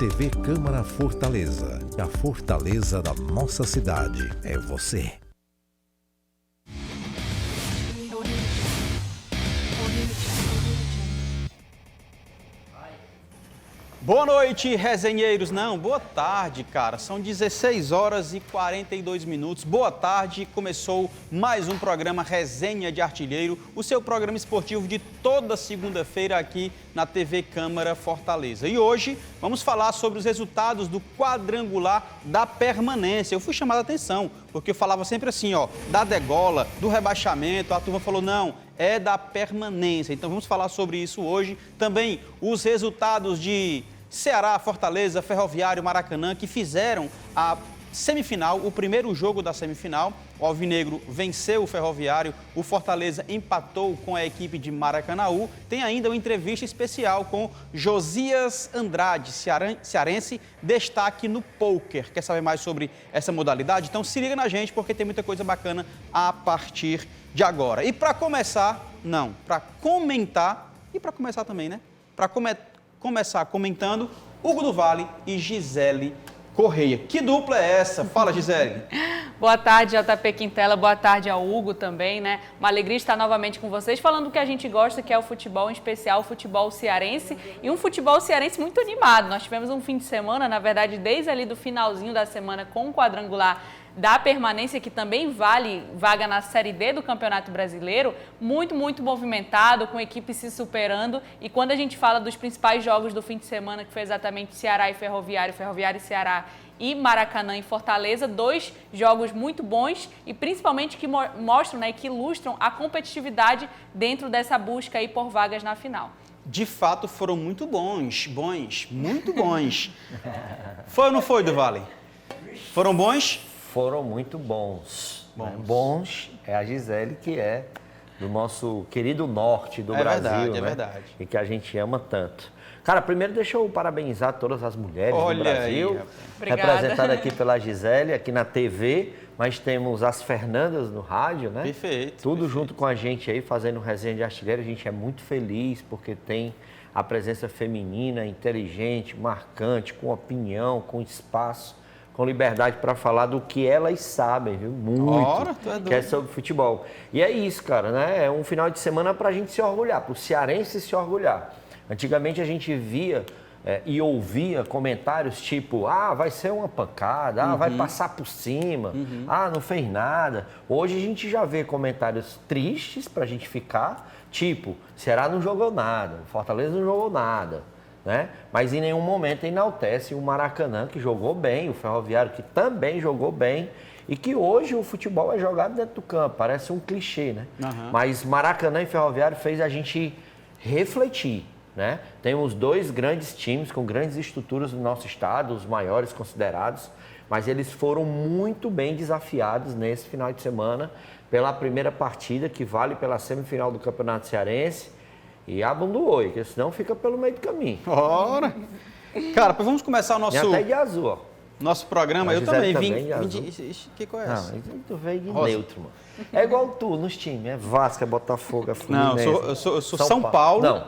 TV Câmara Fortaleza. A fortaleza da nossa cidade é você. Boa noite, resenheiros. Não, boa tarde, cara. São 16 horas e 42 minutos. Boa tarde. Começou mais um programa Resenha de Artilheiro, o seu programa esportivo de toda segunda-feira aqui na TV Câmara Fortaleza. E hoje vamos falar sobre os resultados do quadrangular da permanência. Eu fui chamado a atenção, porque eu falava sempre assim, ó, da degola, do rebaixamento. A turma falou, não, é da permanência. Então vamos falar sobre isso hoje. Também os resultados de Ceará, Fortaleza, Ferroviário, Maracanã, que fizeram a semifinal, o primeiro jogo da semifinal. O Alvinegro venceu o Ferroviário, o Fortaleza empatou com a equipe de Maracanaú. Tem ainda uma entrevista especial com Josias Andrade, cearense, destaque no pôquer. Quer saber mais sobre essa modalidade? Então se liga na gente, porque tem muita coisa bacana a partir de agora. E para começar, para comentar, e para começar também, né? Para começar comentando, Hugo do Vale e Gisele Correia. Que dupla é essa? Fala, Gisele. Boa tarde, JP Quintela. Boa tarde ao Hugo também, né? Uma alegria estar novamente com vocês, falando do que a gente gosta, que é o futebol, em especial o futebol cearense. E um futebol cearense muito animado. Nós tivemos um fim de semana, na verdade, desde ali do finalzinho da semana, com o quadrangular da permanência, que também vale vaga na Série D do Campeonato Brasileiro, muito movimentado, com equipes se superando. E quando a gente fala dos principais jogos do fim de semana, que foi exatamente Ceará e Ferroviário, Ferroviário e Ceará, e Maracanã e Fortaleza, dois jogos muito bons e principalmente que mostram, né, que ilustram a competitividade dentro dessa busca aí por vagas na final. De fato, foram muito bons, muito bons. Foi ou não foi, do Vale? Foram bons? Foram muito bons. Bons é a Gisele, que é do nosso querido norte do Brasil, verdade, né? É verdade. E que a gente ama tanto. Cara, primeiro deixa eu parabenizar todas as mulheres do Brasil, representadas aqui pela Gisele, aqui na TV, mas temos as Fernandas no rádio, né? Perfeito. Tudo junto com a gente aí, fazendo Resenha de Artilheiro. A gente é muito feliz porque tem a presença feminina, inteligente, marcante, com opinião, com espaço, com liberdade para falar do que elas sabem, viu? Muito, que é sobre futebol. E é isso, cara, né? É um final de semana para a gente se orgulhar, para o cearense se orgulhar. Antigamente a gente via e ouvia comentários tipo, vai ser uma pancada, vai passar por cima, não fez nada. Hoje a gente já vê comentários tristes para a gente ficar, tipo, Ceará não jogou nada, Fortaleza não jogou nada. Né? Mas em nenhum momento enaltece o Maracanã, que jogou bem, o Ferroviário, que também jogou bem, e que hoje o futebol é jogado dentro do campo, parece um clichê, né? Mas Maracanã e Ferroviário fez a gente refletir, né? Temos dois grandes times com grandes estruturas no nosso estado, os maiores considerados, mas eles foram muito bem desafiados nesse final de semana pela primeira partida, que vale pela semifinal do Campeonato Cearense. E abam do oi, porque senão fica pelo meio do caminho. Ora! Cara, vamos começar o nosso... E até de azul, ó. Nosso programa. Eu também vim que coisa é essa? Não, tu veio de neutro, mano. É igual tu nos times, é Vasco, é Botafogo, é Fluminense. Não, eu sou São Paulo. Não.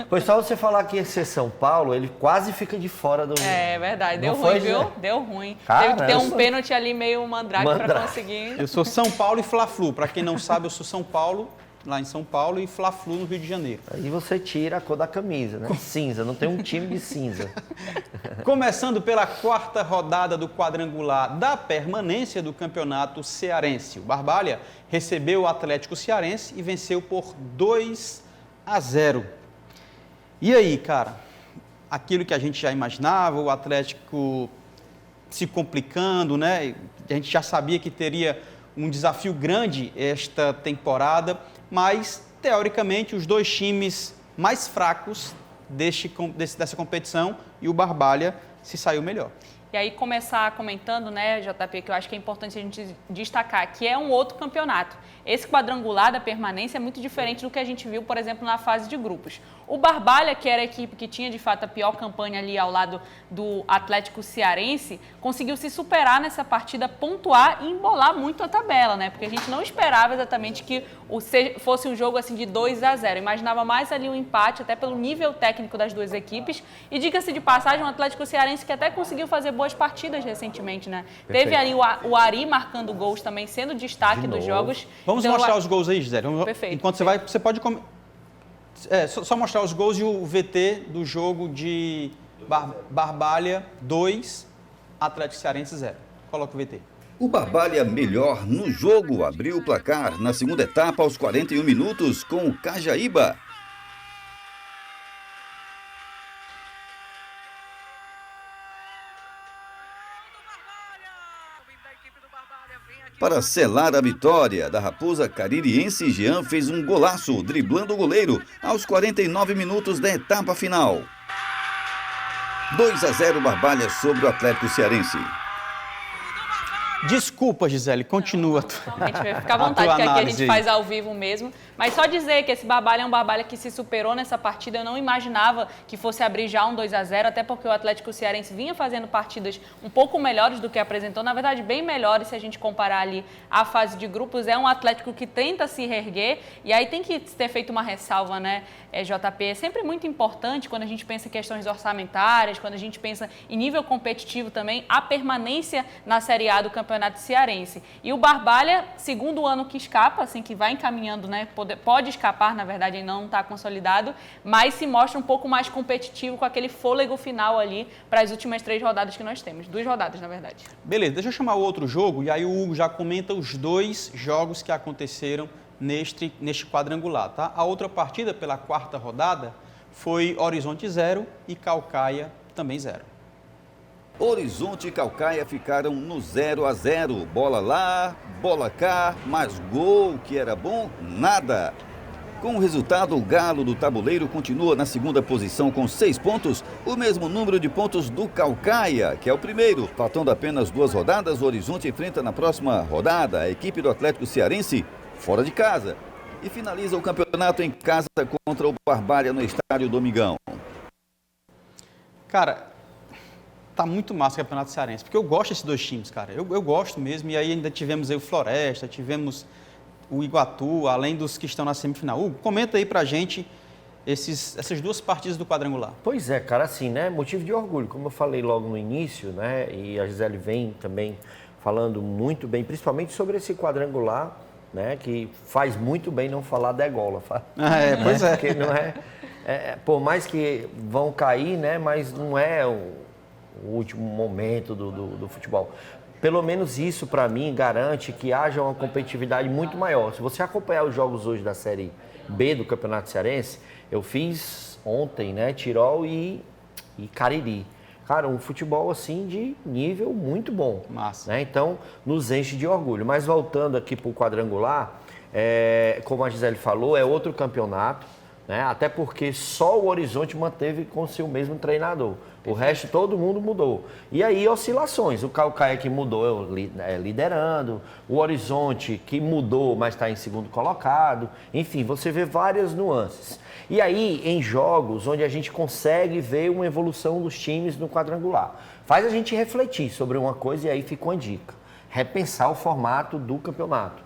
Pois só você falar que ia ser São Paulo, ele quase fica de fora do... É verdade, deu ruim, viu? Deu ruim. Cara, teve que ter um pênalti ali meio mandrake para conseguir. Eu sou São Paulo e Fla-Flu. Para quem não sabe, eu sou São Paulo, lá em São Paulo, e Fla-Flu no Rio de Janeiro. Aí você tira a cor da camisa, né? Cinza, não tem um time de cinza. Começando pela quarta rodada do quadrangular da permanência do Campeonato Cearense. O Barbalha recebeu o Atlético Cearense e venceu por 2-0. E aí, cara, aquilo que a gente já imaginava, o Atlético se complicando, né? A gente já sabia que teria um desafio grande esta temporada, mas, teoricamente, os dois times mais fracos dessa competição, e o Barbalha se saiu melhor. E aí começar comentando, né, JP, que eu acho que é importante a gente destacar, que é um outro campeonato. Esse quadrangular da permanência é muito diferente do que a gente viu, por exemplo, na fase de grupos. O Barbalha, que era a equipe que tinha, de fato, a pior campanha ali ao lado do Atlético Cearense, conseguiu se superar nessa partida, pontuar e embolar muito a tabela, né? Porque a gente não esperava exatamente que fosse um jogo assim de 2-0. Imaginava mais ali um empate, até pelo nível técnico das duas equipes. E diga-se de passagem, um Atlético Cearense que até conseguiu fazer boas partidas recentemente, né? Perfeito. Teve ali o Ari marcando gols também, sendo destaque dos jogos. Vamos Então, mostrar os gols aí, Gisele. Perfeito. Enquanto você vai, você pode... só mostrar os gols e o VT do jogo de Barbalha 2, Atlético Cearense 0. Coloca o VT. O Barbalha, melhor no jogo, abriu o placar na segunda etapa aos 41 minutos com o Cajaíba. Para selar a vitória da Raposa Caririense, Jean fez um golaço, driblando o goleiro aos 49 minutos da etapa final. 2-0 Barbalha sobre o Atlético Cearense. Desculpa, Gisele, continua. A gente vai ficar à vontade, que aqui a gente faz ao vivo mesmo. Mas só dizer que esse Barbalha é um Barbalha que se superou nessa partida. Eu não imaginava que fosse abrir já um 2-0, até porque o Atlético Cearense vinha fazendo partidas um pouco melhores do que apresentou. Na verdade, bem melhores se a gente comparar ali a fase de grupos. É um Atlético que tenta se reerguer. E aí tem que ter feito uma ressalva, né, JP? É sempre muito importante quando a gente pensa em questões orçamentárias, quando a gente pensa em nível competitivo também, a permanência na Série A do Campeonato Cearense. E o Barbalha, segundo ano que escapa, assim, que vai encaminhando, né, pode escapar, na verdade, ainda não está consolidado, mas se mostra um pouco mais competitivo com aquele fôlego final ali para as últimas 3 rodadas que nós temos. 2 rodadas, na verdade. Beleza, deixa eu chamar o outro jogo e aí o Hugo já comenta os 2 jogos que aconteceram neste quadrangular, tá? A outra partida pela 4ª rodada foi Horizonte 0 e Caucaia também 0. Horizonte e Caucaia ficaram no 0-0. Bola lá, bola cá, mas gol que era bom, nada. Com o resultado, o Galo do Tabuleiro continua na 2ª posição com 6 pontos, o mesmo número de pontos do Caucaia, que é o primeiro. Faltando apenas 2 rodadas, o Horizonte enfrenta na próxima rodada a equipe do Atlético Cearense fora de casa e finaliza o campeonato em casa contra o Barbalha no Estádio Domingão. Cara, tá muito massa o Campeonato Cearense, porque eu gosto desses 2 times, cara. Eu gosto mesmo, e aí ainda tivemos aí o Floresta, tivemos o Iguatu, além dos que estão na semifinal. Hugo, comenta aí pra gente essas 2 partidas do quadrangular. Pois é, cara, assim, né, motivo de orgulho, como eu falei logo no início, né, e a Gisele vem também falando muito bem, principalmente sobre esse quadrangular, né, que faz muito bem não falar degola. Pois é. Porque não por mais que vão cair, né, mas não é o último momento do futebol. Pelo menos isso, para mim, garante que haja uma competitividade muito maior. Se você acompanhar os jogos hoje da Série B do Campeonato Cearense, eu fiz ontem, né, Tirol e Cariri. Cara, um futebol, assim, de nível muito bom. Massa. Né? Então, nos enche de orgulho. Mas voltando aqui para o quadrangular, como a Gisele falou, é outro campeonato, né? Até porque só o Horizonte manteve com o seu mesmo treinador. O resto, todo mundo mudou. E aí, oscilações. O Caucaia que mudou liderando, o Horizonte que mudou, mas está em 2º colocado. Enfim, você vê várias nuances. E aí, em jogos onde a gente consegue ver uma evolução dos times no quadrangular, faz a gente refletir sobre uma coisa e aí fica uma dica. Repensar o formato do campeonato.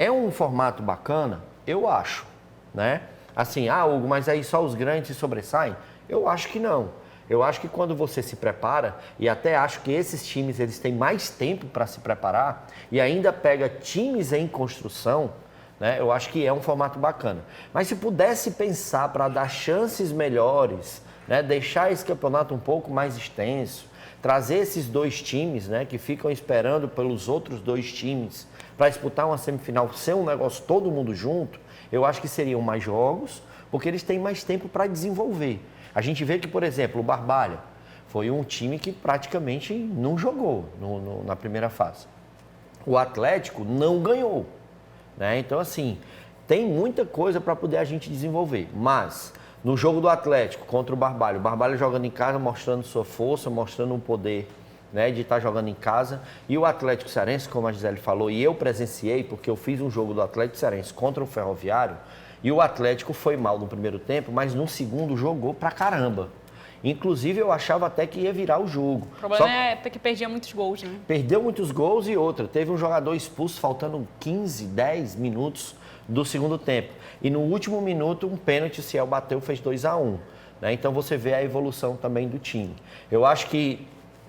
É um formato bacana? Eu acho, né? Assim, Hugo, mas aí só os grandes se sobressaem? Eu acho que não. Eu acho que quando você se prepara, e até acho que esses times eles têm mais tempo para se preparar, e ainda pega times em construção, né, eu acho que é um formato bacana. Mas se pudesse pensar para dar chances melhores, né, deixar esse campeonato um pouco mais extenso, trazer esses 2 times, né, que ficam esperando pelos outros 2 times para disputar uma semifinal, ser um negócio todo mundo junto, eu acho que seriam mais jogos, porque eles têm mais tempo para desenvolver. A gente vê que, por exemplo, o Barbalha foi um time que praticamente não jogou na primeira fase. O Atlético não ganhou, né? Então, assim, tem muita coisa para poder a gente desenvolver. Mas, no jogo do Atlético contra o Barbalha jogando em casa, mostrando sua força, mostrando um poder, né, de estar jogando em casa. E o Atlético Cearense, como a Gisele falou, e eu presenciei, porque eu fiz um jogo do Atlético Cearense contra o Ferroviário, e o Atlético foi mal no primeiro tempo, mas no segundo jogou pra caramba. Inclusive, eu achava até que ia virar o jogo. O problema é que perdia muitos gols, né? Perdeu muitos gols e outra. Teve um jogador expulso faltando 15, 10 minutos do segundo tempo. E no último minuto, um pênalti, o Ciel bateu, fez 2-1. Né? Então, você vê a evolução também do time. Eu acho que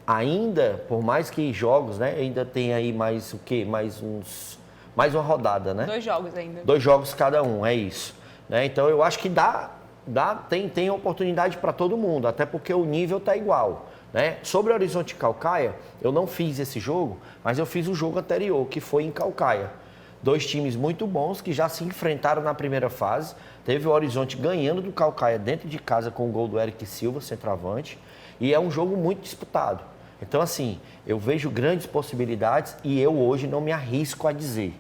ainda, por mais que jogos, né? Ainda tem aí mais o quê? Mais uma rodada, né? 2 jogos ainda. 2 jogos cada um, é isso. Né? Então, eu acho que tem oportunidade para todo mundo, até porque o nível está igual. Né? Sobre o Horizonte e Caucaia, eu não fiz esse jogo, mas eu fiz o jogo anterior, que foi em Caucaia. 2 times muito bons que já se enfrentaram na primeira fase. Teve o Horizonte ganhando do Caucaia dentro de casa com o gol do Eric Silva, centroavante. E é um jogo muito disputado. Então, assim, eu vejo grandes possibilidades e eu hoje não me arrisco a dizer,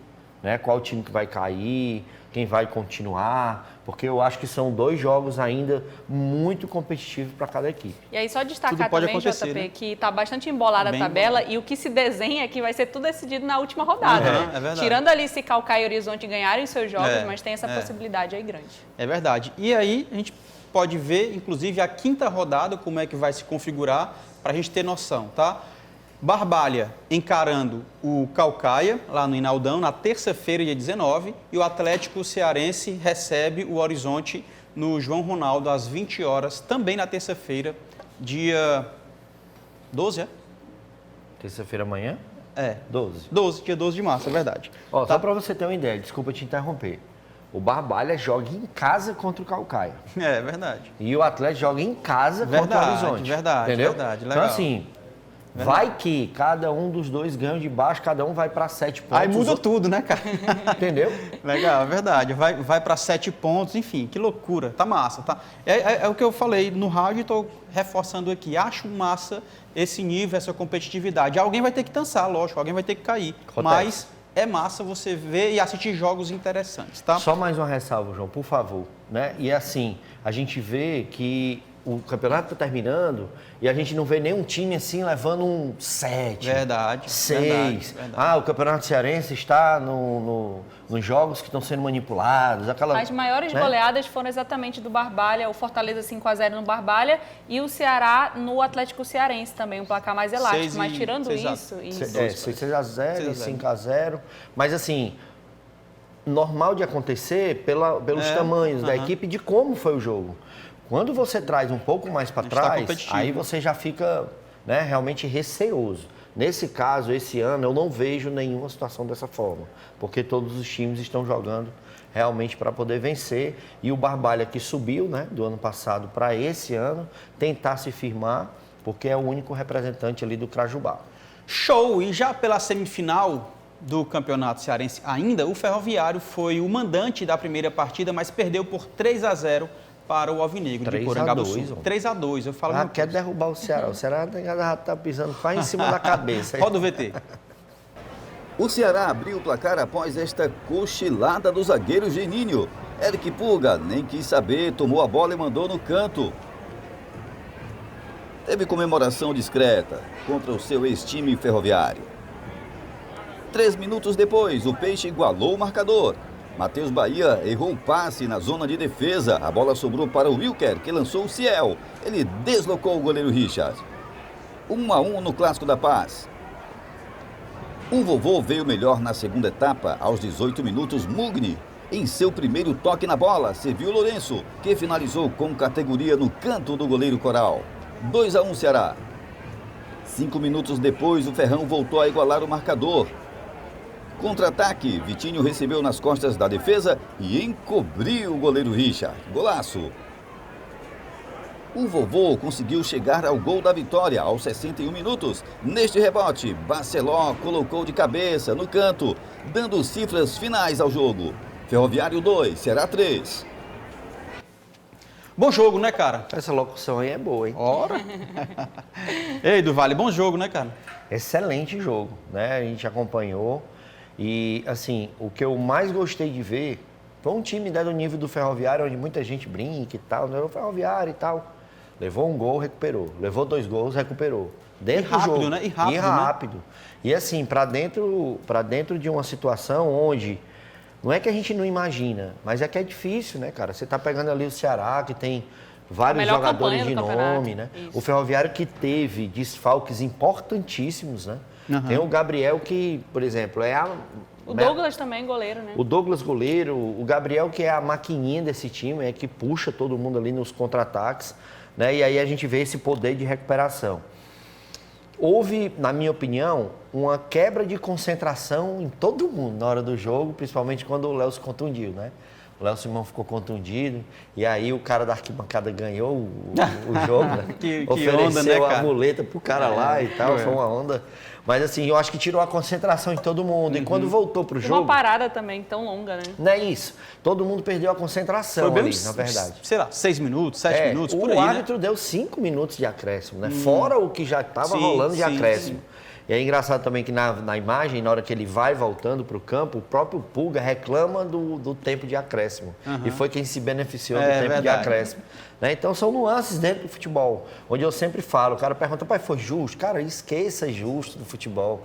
né, qual time que vai cair, quem vai continuar, porque eu acho que são 2 jogos ainda muito competitivos para cada equipe. E aí só destacar Tudo pode também, acontecer, JP, né? que está bastante embolada a tabela e o que se desenha é que vai ser tudo decidido na última rodada. Né? É verdade. Tirando ali se Caucaia e Horizonte ganharem os seus jogos, mas tem essa possibilidade aí grande. É verdade. E aí a gente pode ver, inclusive, a 5ª rodada, como é que vai se configurar, para a gente ter noção, tá? Barbalha encarando o Caucaia, lá no Inaldão, na terça-feira, dia 19, e o Atlético Cearense recebe o Horizonte no João Ronaldo, às 20 horas, também na terça-feira, dia 12, é? Terça-feira amanhã? É. 12. Dia 12 de março, é verdade. Ó, Tá? só para você ter uma ideia, desculpa te interromper. O Barbalha joga em casa contra o Caucaia. É verdade. E o Atlético joga em casa contra o Horizonte. Verdade, entendeu? verdade, legal. Então, assim, vai que cada um dos 2 ganha de baixo, cada um vai para 7 pontos. Aí muda tudo, né, cara? Entendeu? Legal, é verdade. Vai para 7 pontos, enfim, que loucura. Tá massa, tá? É o que eu falei no rádio e estou reforçando aqui. Acho massa esse nível, essa competitividade. Alguém vai ter que dançar, lógico, alguém vai ter que cair. Acontece. Mas é massa você ver e assistir jogos interessantes, tá? Só mais uma ressalva, João, por favor. Né? E assim, a gente vê que o campeonato está terminando e a gente não vê nenhum time assim levando um 7, Verdade. 6. Verdade. O campeonato cearense está nos jogos que estão sendo manipulados. As maiores goleadas foram exatamente do Barbalha, o Fortaleza 5-0 no Barbalha e o Ceará no Atlético Cearense também, um placar mais elástico. Mas tirando isso... 6-0, 5-0. Mas assim, normal de acontecer pelos tamanhos da equipe, de como foi o jogo. Quando você traz um pouco mais para trás, aí você já fica, né, realmente receoso. Nesse caso, esse ano, eu não vejo nenhuma situação dessa forma, porque todos os times estão jogando realmente para poder vencer. E o Barbalha, que subiu, né, do ano passado para esse ano, tentar se firmar, porque é o único representante ali do Crajubá. Show! E já pela semifinal do Campeonato Cearense ainda, o Ferroviário foi o mandante da primeira partida, mas perdeu por 3-0 para o Alvinegro de Porangabuçu. 3-2, eu falo... quer derrubar o Ceará. O Ceará já está pisando quase em cima da cabeça. Roda o VT. O Ceará abriu o placar após esta cochilada do zagueiro Geninho. Eric Pulga nem quis saber, tomou a bola e mandou no canto. Teve comemoração discreta contra o seu ex-time Ferroviário. 3 minutos depois, o Peixe igualou o marcador. Matheus Bahia errou um passe na zona de defesa. A bola sobrou para o Wilker, que lançou o Ciel. Ele deslocou o goleiro Richard. 1-1 no Clássico da Paz. O Vovô veio melhor na segunda etapa. Aos 18 minutos, Mugni, em seu primeiro toque na bola, serviu Lourenço, que finalizou com categoria no canto do goleiro Coral. 2-1 Ceará. 5 minutos depois, o Ferrão voltou a igualar o marcador. Contra-ataque, Vitinho recebeu nas costas da defesa e encobriu o goleiro Richard. Golaço! O Vovô conseguiu chegar ao gol da vitória aos 61 minutos. Neste rebote, Barceló colocou de cabeça no canto, dando cifras finais ao jogo. Ferroviário 2, Ceará 3. Bom jogo, né, cara? Essa locução aí é boa, hein? Ora! Ei, do Vale, bom jogo, né, cara? Excelente jogo, né? A gente acompanhou. E, assim, o que eu mais gostei de ver foi um time do nível do Ferroviário, onde muita gente brinca e tal, né? O Ferroviário e tal. Levou um gol, recuperou. Levou 2 gols, recuperou. Dentro rápido, do jogo. né? E rápido, né? E assim, para dentro de uma situação onde não é que a gente não imagina, mas é que é difícil, né, cara? Você tá pegando ali o Ceará, que tem vários jogadores de nome, né? Isso. O Ferroviário que teve desfalques importantíssimos, né? Uhum. Tem o Gabriel que, por exemplo, o Douglas também, goleiro, né? O Douglas, goleiro. O Gabriel, que é a maquininha desse time, é que puxa todo mundo ali nos contra-ataques, né? E aí a gente vê esse poder de recuperação. Houve, na minha opinião, uma quebra de concentração em todo mundo na hora do jogo, principalmente quando o Léo se contundiu, né? O Léo Simão ficou contundido e aí o cara da arquibancada ganhou o jogo, né? Ofereceu onda, né, a muleta pro cara lá e tal, foi uma onda. Mas assim, eu acho que tirou a concentração em todo mundo. E quando voltou pro jogo... Uma parada também tão longa, né? Não é isso. Todo mundo perdeu a concentração ali, na verdade. Sei lá, 6 minutos, 7 minutos, por aí, O árbitro deu 5 minutos de acréscimo, né? Fora o que já estava rolando de acréscimo. Sim. E é engraçado também que na imagem, na hora que ele vai voltando para o campo, o próprio Pulga reclama do tempo de acréscimo. Uhum. E foi quem se beneficiou do tempo de acréscimo. Né? Então, são nuances dentro do futebol, onde eu sempre falo, o cara pergunta, pai, foi justo? Cara, esqueça justo do futebol.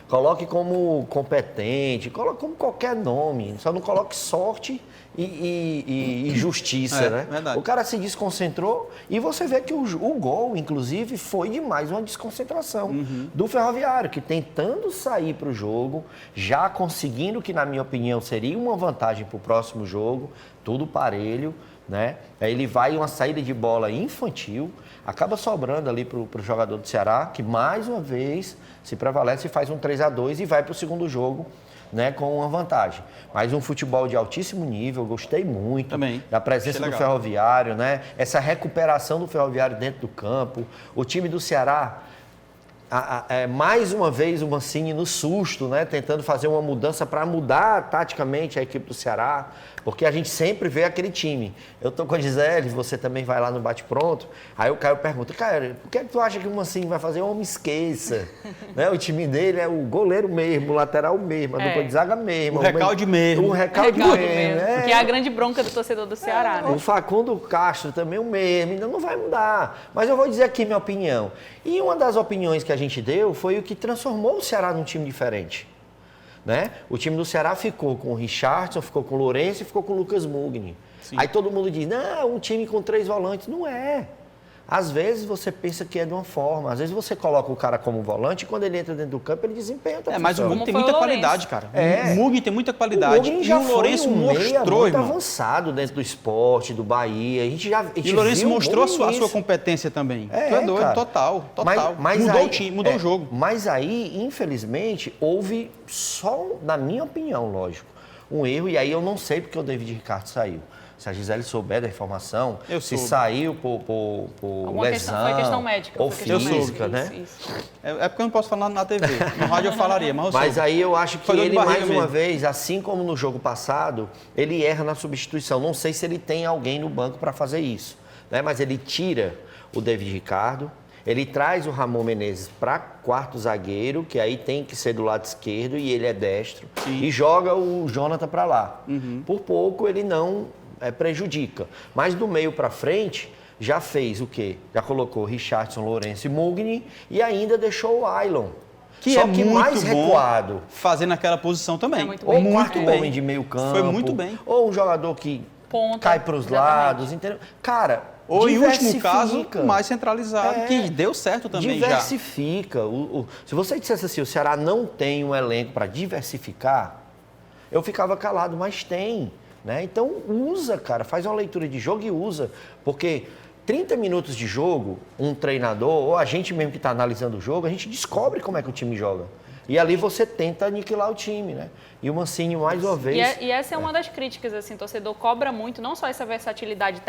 Coloque como competente, coloque como qualquer nome, só não coloque sorte e justiça, né? Verdade. O cara se desconcentrou e você vê que o gol, inclusive, foi de mais uma desconcentração do Ferroviário, que tentando sair para o jogo, já conseguindo que, na minha opinião, seria uma vantagem para o próximo jogo, tudo parelho, né? Aí ele vai uma saída de bola infantil, acaba sobrando ali para o jogador do Ceará, que mais uma vez se prevalece e faz um 3-2 e vai para o segundo jogo, né, com uma vantagem. Mas um futebol de altíssimo nível, gostei muito também da presença do Ferroviário, né? Essa recuperação do Ferroviário dentro do campo. O time do Ceará, mais uma vez o Mancini no susto, né? Tentando fazer uma mudança para mudar taticamente a equipe do Ceará, porque a gente sempre vê aquele time. Eu tô com a Gisele, você também vai lá no bate-pronto, aí o Caio pergunta, cara, por que tu acha que o Mancini vai fazer? Homem, esqueça. Né? O time dele é o goleiro mesmo, o lateral mesmo, a dupla de zaga mesmo. O recalde mesmo. O recalde mesmo. Que é a grande bronca do torcedor do Ceará, né? O Facundo Castro também o mesmo, ainda não vai mudar. Mas eu vou dizer aqui minha opinião. E uma das opiniões que a gente deu foi o que transformou o Ceará num time diferente. Né? O time do Ceará ficou com o Richardson, ficou com o Lourenço e ficou com o Lucas Mugni. Sim. Aí todo mundo diz, não, um time com 3 volantes. Não é. Às vezes você pensa que é de uma forma, às vezes você coloca o cara como volante e quando ele entra dentro do campo ele desempenha outra função. Mas o Mugni tem muita qualidade, cara. O Mugni tem muita qualidade. O já e o Lourenço mostrou, muito avançado dentro do esporte, do Bahia. A gente e o Lourenço mostrou a sua competência também. Tu é doido, cara. Total. Mas mudou aí, o time, mudou o jogo. Mas aí, infelizmente, houve só, na minha opinião, lógico, um erro. E aí eu não sei porque o David Ricardo saiu. Se a Gisele souber da informação, se saiu por lesão, foi questão médica, ou física, né? Isso. É porque eu não posso falar na TV. No rádio eu falaria, mas aí eu acho que ele, mais uma vez, assim como no jogo passado, ele erra na substituição. Não sei se ele tem alguém no banco para fazer isso, né? Mas ele tira o David Ricardo, ele traz o Ramon Menezes para quarto zagueiro, que aí tem que ser do lado esquerdo e ele é destro, e joga o Jonathan para lá. Por pouco ele não prejudica. Mas do meio para frente, já fez o quê? Já colocou Richardson, Lourenço e Mugni e ainda deixou o Ailon. Que mais recuado. Fazendo aquela posição também. Ou um quarto homem de meio campo. Foi muito bem. Ou um jogador que cai para os lados. Entendeu? Cara, ou em último caso, mais centralizado, que deu certo também diversifica. Se você dissesse assim, o Ceará não tem um elenco para diversificar, eu ficava calado, mas tem. Né? Então usa, cara, faz uma leitura de jogo e usa, porque 30 minutos de jogo, um treinador, ou a gente mesmo que está analisando o jogo, a gente descobre como é que o time joga. E ali você tenta aniquilar o time, né? E o Mancini, mais uma vez... E essa é uma das críticas, assim, o torcedor cobra muito, não só essa versatilidade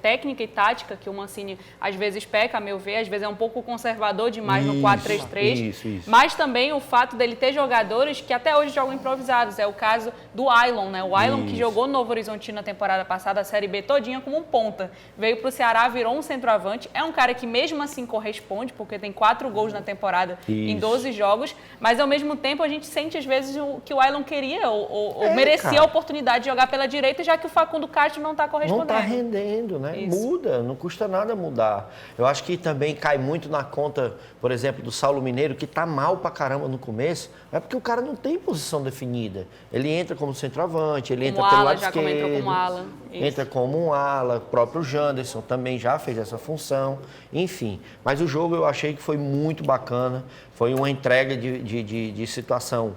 técnica e tática, que o Mancini às vezes peca, a meu ver, às vezes é um pouco conservador demais no 4-3-3, mas também o fato dele ter jogadores que até hoje jogam improvisados. É o caso do Ailon, né? O Ailon que jogou no Novo Horizontino na temporada passada, a Série B todinha como um ponta. Veio para o Ceará, virou um centroavante. É um cara que mesmo assim corresponde, porque tem 4 gols na temporada em 12 jogos, mas ao mesmo tempo a gente sente às vezes que o Ailon queria ou merecia a oportunidade de jogar pela direita, já que o Facundo Castro não está correspondendo. Não está rendendo, né? Isso. Muda, não custa nada mudar. Eu acho que também cai muito na conta, por exemplo, do Saulo Mineiro, que tá mal pra caramba no começo, é porque o cara não tem posição definida. Ele entra como centroavante, ele entra pelo lado esquerdo, entrou como ala. Entra como um ala, o próprio Janderson também já fez essa função, enfim. Mas o jogo eu achei que foi muito bacana, foi uma entrega de situação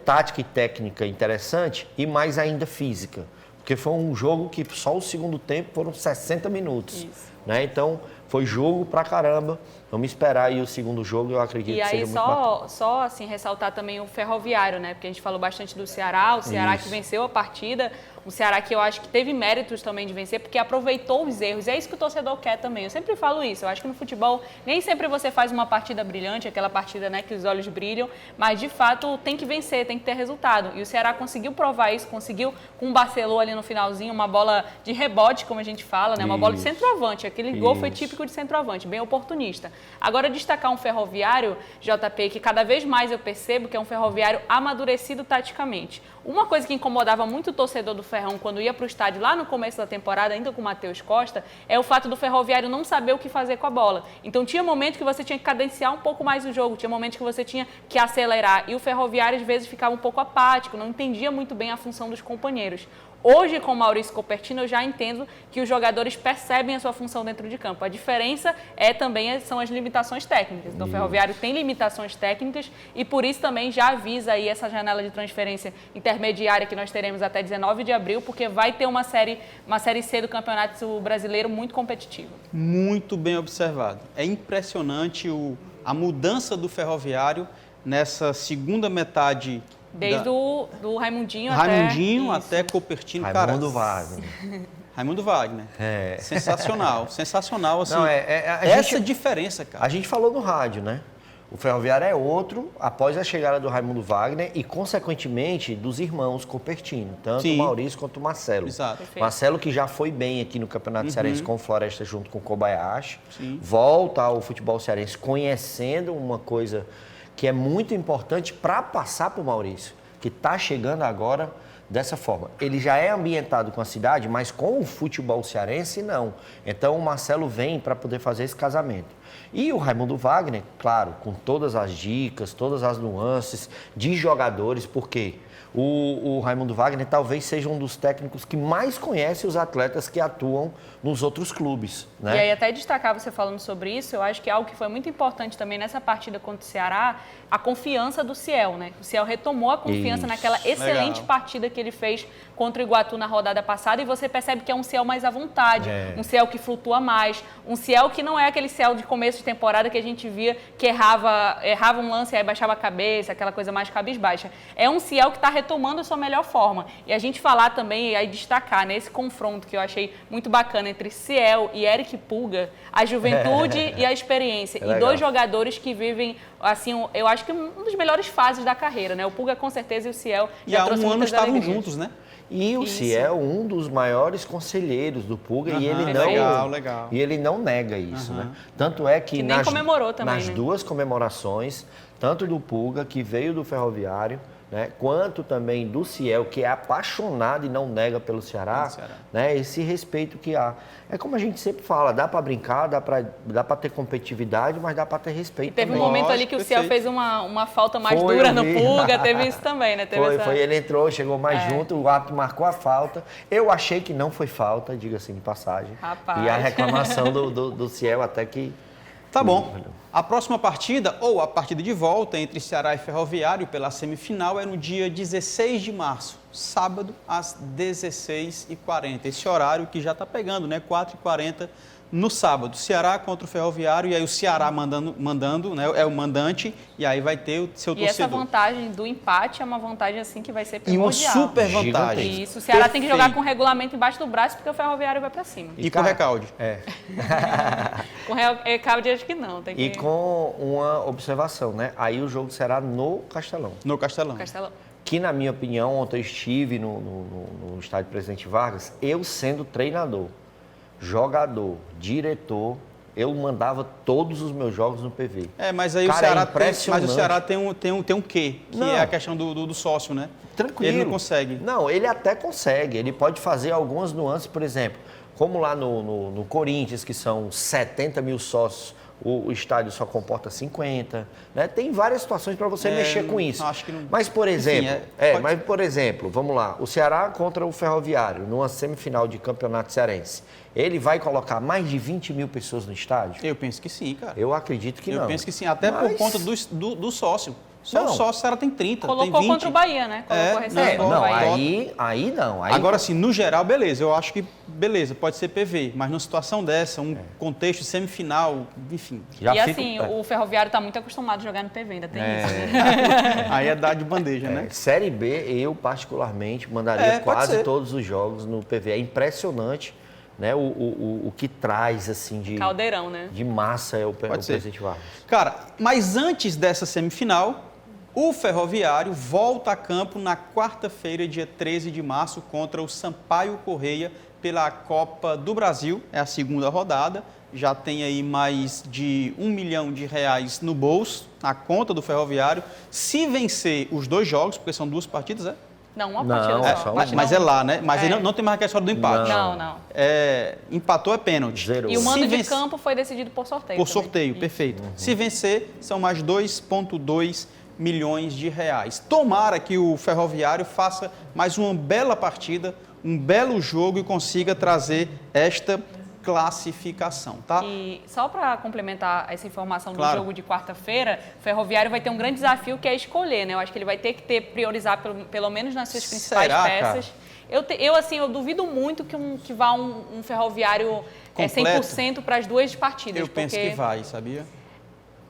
tática e técnica interessante e mais ainda física. Porque foi um jogo que só o segundo tempo foram 60 minutos. Né? Então, foi jogo pra caramba. Vamos esperar aí o segundo jogo, eu acredito que seja muito bacana. Só assim, ressaltar também o Ferroviário, né? Porque a gente falou bastante do Ceará, o Ceará que venceu a partida, um Ceará que eu acho que teve méritos também de vencer, porque aproveitou os erros. É isso que o torcedor quer também. Eu sempre falo isso. Eu acho que no futebol nem sempre você faz uma partida brilhante, aquela partida, né, que os olhos brilham, mas de fato tem que vencer, tem que ter resultado. E o Ceará conseguiu provar isso, conseguiu com o Barcelona ali no finalzinho, uma bola de rebote, como a gente fala, né? Uma bola de centroavante. Aquele gol foi típico de centroavante, bem oportunista. Agora, destacar um Ferroviário, JP, que cada vez mais eu percebo que é um Ferroviário amadurecido taticamente. Uma coisa que incomodava muito o torcedor do Ferrão quando ia para o estádio lá no começo da temporada, ainda com o Matheus Costa, é o fato do Ferroviário não saber o que fazer com a bola. Então tinha momentos que você tinha que cadenciar um pouco mais o jogo, tinha momentos que você tinha que acelerar. E o Ferroviário às vezes ficava um pouco apático, não entendia muito bem a função dos companheiros. Hoje, com o Maurício Copertino, eu já entendo que os jogadores percebem a sua função dentro de campo. A diferença são as limitações técnicas. Então, o Ferroviário tem limitações técnicas e, por isso, também já avisa aí essa janela de transferência intermediária que nós teremos até 19 de abril, porque vai ter uma série C do Campeonato Brasileiro muito competitiva. Muito bem observado. É impressionante a mudança do Ferroviário nessa segunda metade. Desde do Raimundinho até Copertino. Raimundo Wagner. Raimundo Wagner. Sensacional, sensacional. Assim, Não, diferença, cara. A gente falou no rádio, né? O Ferroviário é outro após a chegada do Raimundo Wagner e, consequentemente, dos irmãos Copertino, tanto o Maurício quanto o Marcelo. Exato. Perfeito. Marcelo, que já foi bem aqui no Campeonato Cearense com o Floresta junto com o Kobayashi, volta ao futebol cearense conhecendo uma coisa que é muito importante para passar para o Maurício, que está chegando agora dessa forma. Ele já é ambientado com a cidade, mas com o futebol cearense, não. Então, o Marcelo vem para poder fazer esse casamento. E o Raimundo Wagner, claro, com todas as dicas, todas as nuances de jogadores, porque o Raimundo Wagner talvez seja um dos técnicos que mais conhece os atletas que atuam nos outros clubes, né? E aí, até destacar você falando sobre isso, eu acho que algo que foi muito importante também nessa partida contra o Ceará, a confiança do Ciel, né? O Ciel retomou a confiança naquela excelente partida que ele fez contra o Iguatu na rodada passada e você percebe que é um Ciel mais à vontade, um Ciel que flutua mais, um Ciel que não é aquele Ciel de começo de temporada que a gente via que errava um lance e aí baixava a cabeça, aquela coisa mais cabisbaixa. É um Ciel que está retomando a sua melhor forma. E a gente falar também, e aí destacar, né, esse confronto que eu achei muito bacana entre Ciel e Eric Pulga, a juventude e a experiência. E dois jogadores que vivem, assim, eu acho que uma das melhores fases da carreira, né? O Pulga com certeza e o Ciel já trouxe muitas alegrias. E há um ano estavam juntos, né? E o Ciel, um dos maiores conselheiros do Pulga, e ele não, legal. E ele não nega isso, né? Tanto é que nem comemorou também, nas duas comemorações, tanto do Pulga, que veio do Ferroviário, né, quanto também do Ciel, que é apaixonado e não nega pelo Ceará, né, esse respeito que há. É como a gente sempre fala, dá para brincar, dá para ter competitividade, mas dá para ter respeito também. Teve um momento ali que o Ciel fez uma falta mais dura no Pulga, teve isso também, né? Foi, ele entrou, chegou mais junto, o árbitro marcou a falta. Eu achei que não foi falta, diga-se de passagem. Rapaz. E a reclamação do Ciel até que... Tá bom. A próxima partida, ou a partida de volta entre Ceará e Ferroviário pela semifinal, é no dia 16 de março, sábado, às 16h40. Esse horário que já está pegando, né? 4h40 no sábado. Ceará contra o Ferroviário, e aí o Ceará mandando, né? É o mandante, e aí vai ter o seu torcedor. E essa vantagem do empate é uma vantagem assim que vai ser primordial. E uma super vantagem. Isso, o Ceará tem que jogar com o regulamento embaixo do braço, porque o Ferroviário vai para cima. E com recalde. Com recalde acho que não. Tem que... E com uma observação, né? Aí o jogo será no Castelão. No Castelão. que, na minha opinião, ontem eu estive no estádio Presidente Vargas, eu sendo treinador, jogador, diretor, eu mandava todos os meus jogos no PV. Mas aí Cara, o Ceará tem um quê? Que Não. é a questão do sócio, né? Tranquilo. Ele não consegue. Não, ele até consegue. Ele pode fazer algumas nuances, por exemplo, como lá no Corinthians, que são 70 mil sócios, o estádio só comporta 50, né? Tem várias situações para você mexer com isso. Acho que não... Mas, por exemplo, Enfim, mas, por exemplo, vamos lá, o Ceará contra o Ferroviário, numa semifinal de campeonato cearense, ele vai colocar mais de 20 mil pessoas no estádio? Eu penso que sim, cara. Eu acredito que não. Eu penso que sim, até por conta do sócio. Só Não. o sócio, o Ceará tem 30, Colocou tem 20. contra o Bahia, né? Colocou recentemente Não, o Bahia. aí não. Aí... Agora, assim, no geral, beleza. Eu acho que, beleza, pode ser PV. Mas numa situação dessa, um contexto semifinal, enfim. já E fica- assim, o Ferroviário está muito acostumado a jogar no PV, ainda tem isso, né? Aí é dar de bandeja, né? Série B, eu particularmente mandaria Pode quase ser. todos os jogos no PV. É impressionante, né? O que traz, assim, Caldeirão, né? de massa é o ser. Presidente Vargas. Cara, mas antes dessa semifinal, o Ferroviário volta a campo na quarta-feira, dia 13 de março, contra o Sampaio Corrêa pela Copa do Brasil. É a segunda rodada. Já tem aí mais de R$1 milhão no bolso, na conta do Ferroviário. Se vencer os 2 jogos, porque são 2 partidas, é? Não, uma Não, partida é só. só Mas é lá, né? Mas É. aí não tem mais aquela história do empate. Não. Empatou é pênalti. Zerou. E o Se mando de vencer- campo foi decidido por sorteio. Por também. sorteio, perfeito. Se vencer, são mais R$2,2 milhões. Tomara que o Ferroviário faça mais uma bela partida, um belo jogo e consiga trazer esta classificação, tá? E só para complementar essa informação Claro. do jogo de quarta-feira, o Ferroviário vai ter um grande desafio que é escolher, né? Eu acho que ele vai ter que priorizar pelo menos nas suas principais Será, peças. Eu duvido muito que vá um Ferroviário Completo? 100% para as duas partidas. Eu penso que vai, sabia?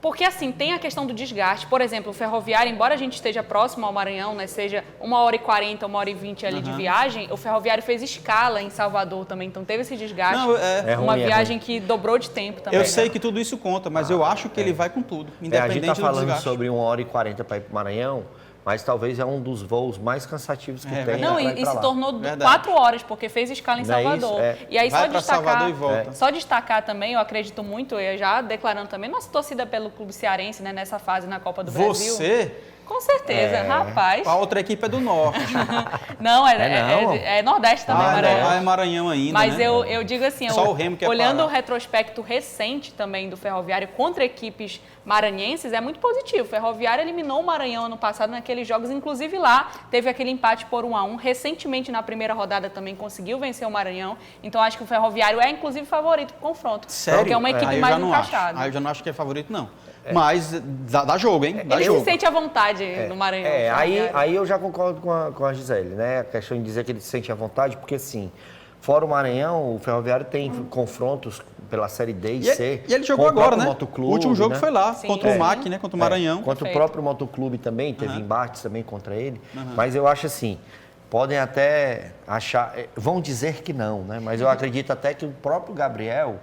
Porque, assim, tem a questão do desgaste. Por exemplo, o Ferroviário, embora a gente esteja próximo ao Maranhão, né, seja 1h40, 1h20 ali de viagem, o Ferroviário fez escala em Salvador também, então teve esse desgaste. Não, É uma ruim, é viagem que dobrou de tempo também. Eu sei que tudo isso conta, mas eu acho que ele vai com tudo, A independente gente está do falando desgaste. sobre 1h40 para ir para o Maranhão, mas talvez é um dos voos mais cansativos que tem. Não, pra ir e pra se lá. tornou Verdade. 4 horas, porque fez escala em Não é Salvador. isso? É. E aí Vai pra Salvador e volta. só destacar também, eu acredito muito, eu já declarando também, nossa torcida pelo clube cearense, né, nessa fase na Copa do Brasil. Você, Com certeza, rapaz. a outra equipe é do Norte. Não, não? é Nordeste também, Maranhão. É Maranhão ainda, Mas né? eu digo assim, Só o Remo que é olhando Pará. o retrospecto recente também do Ferroviário contra equipes maranhenses, é muito positivo. O Ferroviário eliminou o Maranhão ano passado naqueles jogos, inclusive lá teve aquele empate por 1-1. Recentemente, na primeira rodada, também conseguiu vencer o Maranhão. Então, acho que o Ferroviário é, inclusive, favorito pro confronto. Sério? Porque é uma equipe Aí eu mais já não acho. encaixada. Aí eu já não acho que é favorito, não. Mas dá jogo, hein? Dá Ele jogo. se sente à vontade no Maranhão. o Ferroviário. Aí eu já concordo com a Gisele, né? A questão de dizer que ele se sente à vontade, porque assim, fora o Maranhão, o Ferroviário tem confrontos pela Série D e C. E ele jogou com o agora, próprio né? Motoclube, O último jogo né? foi lá, Sim, contra o sim. MAC, né? Contra o Maranhão. Contra Perfeito. o próprio Motoclube também, teve embates também contra ele. Mas eu acho assim, podem até achar, vão dizer que não, né? Mas eu acredito até que o próprio Gabriel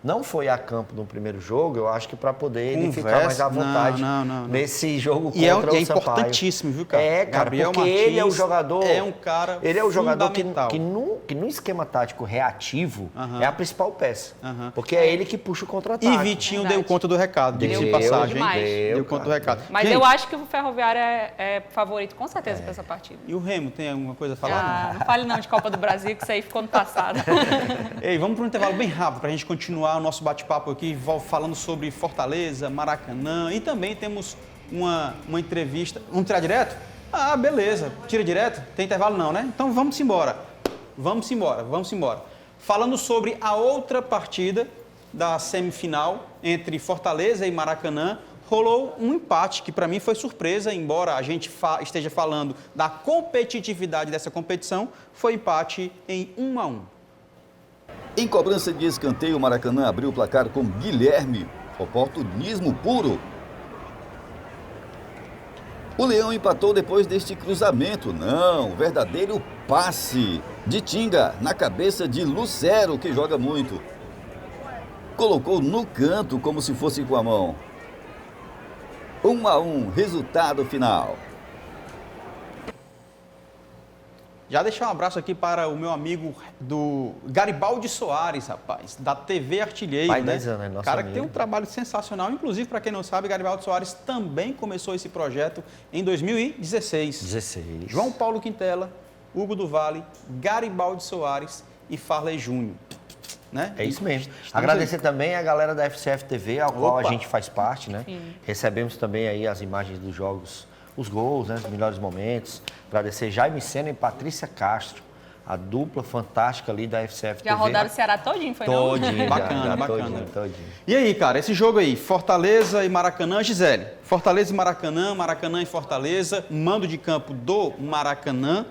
não foi a campo no primeiro jogo, eu acho que para poder ele ficar mais à vontade Não. nesse jogo E contra é o Sampaio. importantíssimo, viu, cara? É, cara, Gabriel porque ele é o Martins jogador... é um cara Ele é o jogador fundamental. que no esquema tático reativo é a principal peça. Porque é ele que puxa o E contra-ataque. Vitinho Verdade. deu conta do recado, diga-se de Deu passagem. demais. Deu Deu, conta do cara. recado. Mas Gente, eu acho que o Ferroviário é favorito, com certeza, para essa partida. E o Remo, tem alguma coisa a falar? Não fale não de Copa do Brasil, que isso aí ficou no passado. Ei, vamos para um intervalo bem rápido para a gente continuar o nosso bate-papo aqui, falando sobre Fortaleza, Maracanã, e também temos uma entrevista. Vamos tirar direto? Ah, beleza. Tira direto? Tem intervalo não, né? Então vamos embora. Vamos embora. Falando sobre a outra partida da semifinal entre Fortaleza e Maracanã, rolou um empate que para mim foi surpresa, embora a gente esteja falando da competitividade dessa competição, foi empate em 1-1. Em cobrança de escanteio, o Maracanã abriu o placar com Guilherme. Oportunismo puro. O Leão empatou depois deste cruzamento. Não, verdadeiro passe de Tinga na cabeça de Lucero, que joga muito. Colocou no canto como se fosse com a mão. 1-1, resultado final. Já deixar um abraço aqui para o meu amigo do Garibaldi Soares, rapaz, da TV Artilheiro, Pai né? 10 anos, é nosso cara amigo. que tem um trabalho sensacional. Inclusive, para quem não sabe, Garibaldi Soares também começou esse projeto em 2016. 16. João Paulo Quintela, Hugo do Vale, Garibaldi Soares e Farley Júnior. Né? É isso mesmo. Estamos Agradecer aí. também a galera da FCF TV, ao qual a Opa! gente faz parte, né? Sim. Recebemos também aí as imagens dos jogos, os gols, né? Os melhores momentos. Agradecer Jaime Sena e Patrícia Castro, a dupla fantástica ali da FCF TV. Já rodaram o Ceará todinho, foi não? Todinho, Bacana, já, bacana. Todinho. E aí, cara, esse jogo aí, Fortaleza e Maracanã, Gisele. Fortaleza e Maracanã, Maracanã e Fortaleza, mando de campo do Maracanã,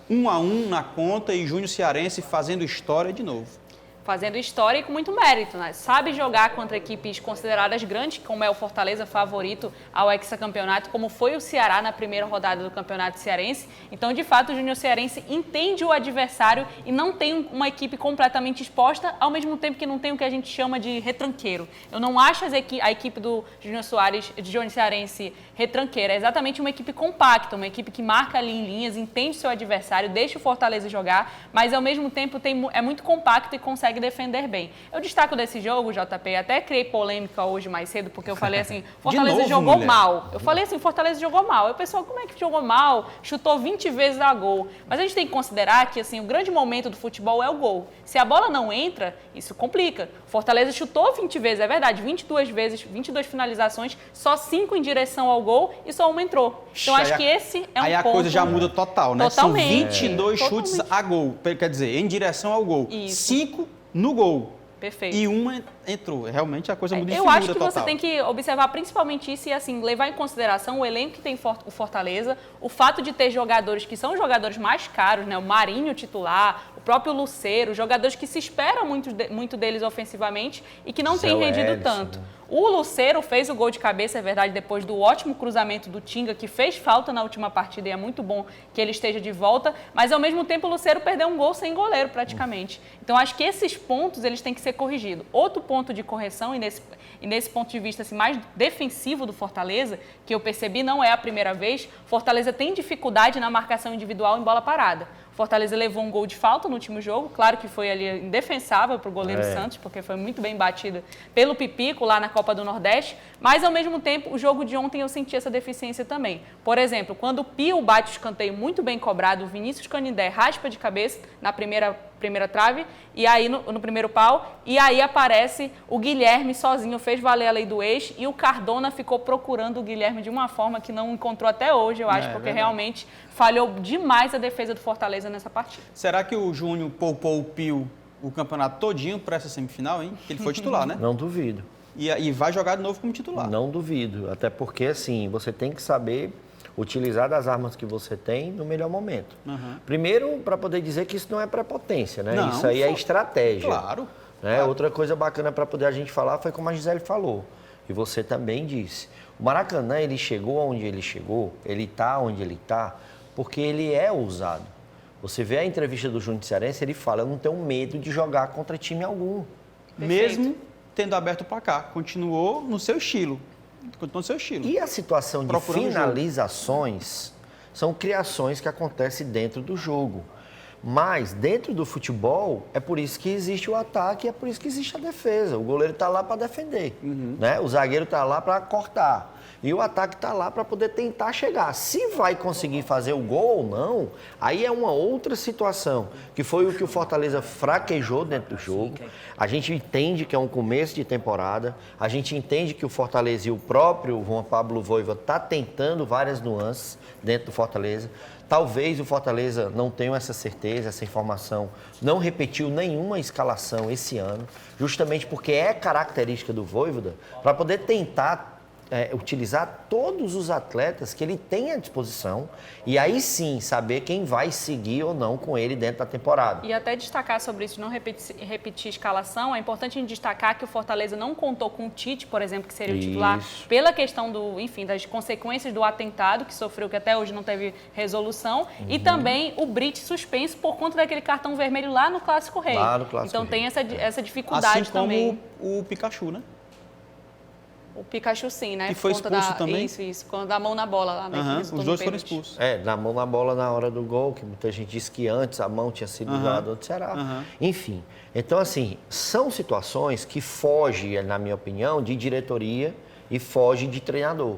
1-1 na conta e Júnior Cearense fazendo história de novo. Fazendo história e com muito mérito, né? Sabe jogar contra equipes consideradas grandes, como é o Fortaleza, favorito ao hexacampeonato, como foi o Ceará na primeira rodada do Campeonato Cearense. Então, de fato, o Júnior Cearense entende o adversário e não tem uma equipe completamente exposta, ao mesmo tempo que não tem o que a gente chama de retranqueiro. Eu não acho a equipe do Júnior Cearense retranqueira. É exatamente uma equipe compacta, uma equipe que marca ali em linhas, entende seu adversário, deixa o Fortaleza jogar, mas ao mesmo tempo é muito compacto e consegue defender bem. Eu destaco desse jogo, JP, até criei polêmica hoje mais cedo, porque eu falei assim, Fortaleza novo, jogou mulher? mal. Eu falei assim, Fortaleza jogou mal. Eu, pessoal, como é que jogou mal? Chutou 20 vezes a gol. Mas a gente tem que considerar que, assim, o grande momento do futebol é o gol. Se a bola não entra, isso complica. Fortaleza chutou 20 vezes, é verdade, 22 vezes, 22 finalizações, só 5 em direção ao gol e só uma entrou. Então, acho que esse é um ponto... Aí a coisa já muda total, né? Totalmente. São 22 chutes Totalmente. a gol, quer dizer, em direção ao gol. Isso. 5 no gol. Perfeito. E uma entrou. Realmente a coisa muda de Eu figura acho que total. você tem que observar principalmente isso e, assim, levar em consideração o elenco que tem o Fortaleza, o fato de ter jogadores que são jogadores mais caros, né? O Marinho titular, o próprio Lucero, jogadores que se espera muito deles ofensivamente e que não têm rendido Wellington, tanto. né? O Lucero fez o gol de cabeça, é verdade, depois do ótimo cruzamento do Tinga, que fez falta na última partida e é muito bom que ele esteja de volta, mas ao mesmo tempo o Lucero perdeu um gol sem goleiro praticamente. Então acho que esses pontos eles têm que ser corrigidos. Outro ponto de correção, e nesse ponto de vista assim, mais defensivo do Fortaleza, que eu percebi não é a primeira vez, Fortaleza tem dificuldade na marcação individual em bola parada. Fortaleza levou um gol de falta no último jogo, claro que foi ali indefensável para o goleiro Santos, porque foi muito bem batido pelo Pipico lá na Copa do Nordeste, mas ao mesmo tempo o jogo de ontem eu senti essa deficiência também. Por exemplo, quando o Pio bate o escanteio muito bem cobrado, o Vinícius Canindé raspa de cabeça na primeira trave, e aí no primeiro pau, e aí aparece o Guilherme sozinho, fez valer a lei do ex, e o Cardona ficou procurando o Guilherme de uma forma que não encontrou até hoje, eu acho, porque realmente falhou demais a defesa do Fortaleza nessa partida. Será que o Júnior poupou o Pio o campeonato todinho para essa semifinal, hein? Que ele foi titular, né? Não duvido. E vai jogar de novo como titular. Não duvido. Até porque, assim, você tem que saber utilizar das armas que você tem no melhor momento. Primeiro, para poder dizer que isso não é prepotência, né? Não, isso aí é estratégia. Claro. Né? Claro. Outra coisa bacana para poder a gente falar foi como a Gisele falou. E você também disse. O Maracanã, ele chegou onde ele chegou, ele está onde ele está, porque ele é ousado. Você vê a entrevista do Júnior Cearense, ele fala, eu não tenho medo de jogar contra time algum. Mesmo tendo aberto o placar, continuou no seu estilo. Continuou no seu estilo. E a situação de Procurando finalizações são criações que acontecem dentro do jogo. Mas dentro do futebol, é por isso que existe o ataque e é por isso que existe a defesa. O goleiro está lá para defender, né? O zagueiro está lá para cortar. E o ataque está lá para poder tentar chegar. Se vai conseguir fazer o gol ou não, aí é uma outra situação, que foi o que o Fortaleza fraquejou dentro do jogo. A gente entende que é um começo de temporada, a gente entende que o Fortaleza e o próprio Juan Pablo Voivoda está tentando várias nuances dentro do Fortaleza. Talvez o Fortaleza não tenha essa certeza, essa informação, não repetiu nenhuma escalação esse ano, justamente porque é característica do Voivoda, para poder tentar utilizar todos os atletas que ele tem à disposição e aí sim saber quem vai seguir ou não com ele dentro da temporada. E até destacar sobre isso, não repetir escalação, é importante destacar que o Fortaleza não contou com o Tite, por exemplo, que seria o titular, pela questão das consequências do atentado que sofreu, que até hoje não teve resolução, e também o Brit suspenso por conta daquele cartão vermelho lá no Clássico Rei. Lá no Clássico então Rei. tem essa dificuldade assim como também. o Pikachu, né? O Pikachu sim, né? Que foi expulso também? Isso. Quando dá a mão na bola lá, né? Os dois foram expulsos. Na mão na bola na hora do gol, que muita gente disse que antes a mão tinha sido do jogador do Ceará. Enfim, então assim, são situações que fogem, na minha opinião, de diretoria e fogem de treinador.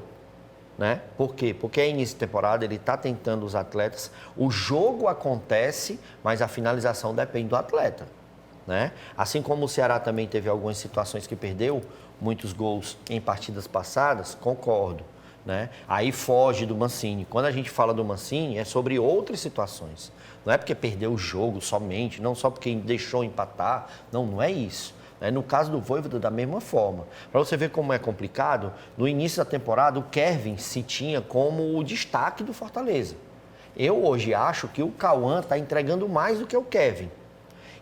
Né? Por quê? Porque é início de temporada, ele está tentando os atletas, o jogo acontece, mas a finalização depende do atleta. Né? Assim como o Ceará também teve algumas situações que perdeu muitos gols em partidas passadas, concordo. Né? Aí foge do Mancini. Quando a gente fala do Mancini, é sobre outras situações. Não é porque perdeu o jogo somente, não só porque deixou empatar, não é isso. No caso do Vojvoda, da mesma forma. Para você ver como é complicado, no início da temporada, o Kevin se tinha como o destaque do Fortaleza. Eu hoje acho que o Cauã está entregando mais do que o Kevin.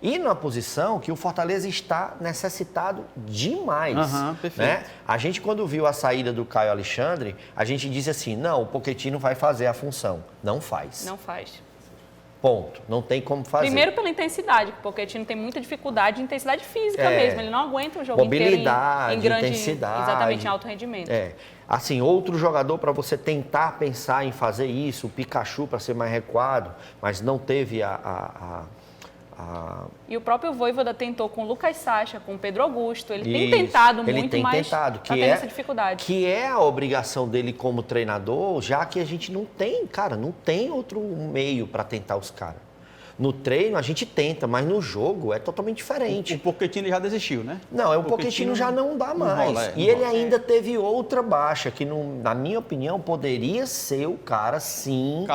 E na posição que o Fortaleza está necessitado demais. Perfeito. Né? A gente, quando viu a saída do Caio Alexandre, a gente disse assim, não, o Pochettino vai fazer a função. Não faz. Não faz. Ponto. Não tem como fazer. Primeiro pela intensidade, porque o Pochettino tem muita dificuldade de intensidade física mesmo. Ele não aguenta o jogo mobilidade, inteiro em grande, intensidade. Exatamente, em alto rendimento. Assim, outro jogador para você tentar pensar em fazer isso, o Pikachu para ser mais recuado, mas não teve E o próprio Vojvoda tentou com o Lucas Sacha, com o Pedro Augusto. Ele tem tentado muito, mas está tendo essa dificuldade. Que é a obrigação dele como treinador, já que a gente não tem outro meio para tentar os caras. No treino a gente tenta, mas no jogo é totalmente diferente. O Pochettino já desistiu, né? Não, o Pochettino já não dá mais. E ele ainda teve outra baixa, que na minha opinião poderia ser o cara, sim,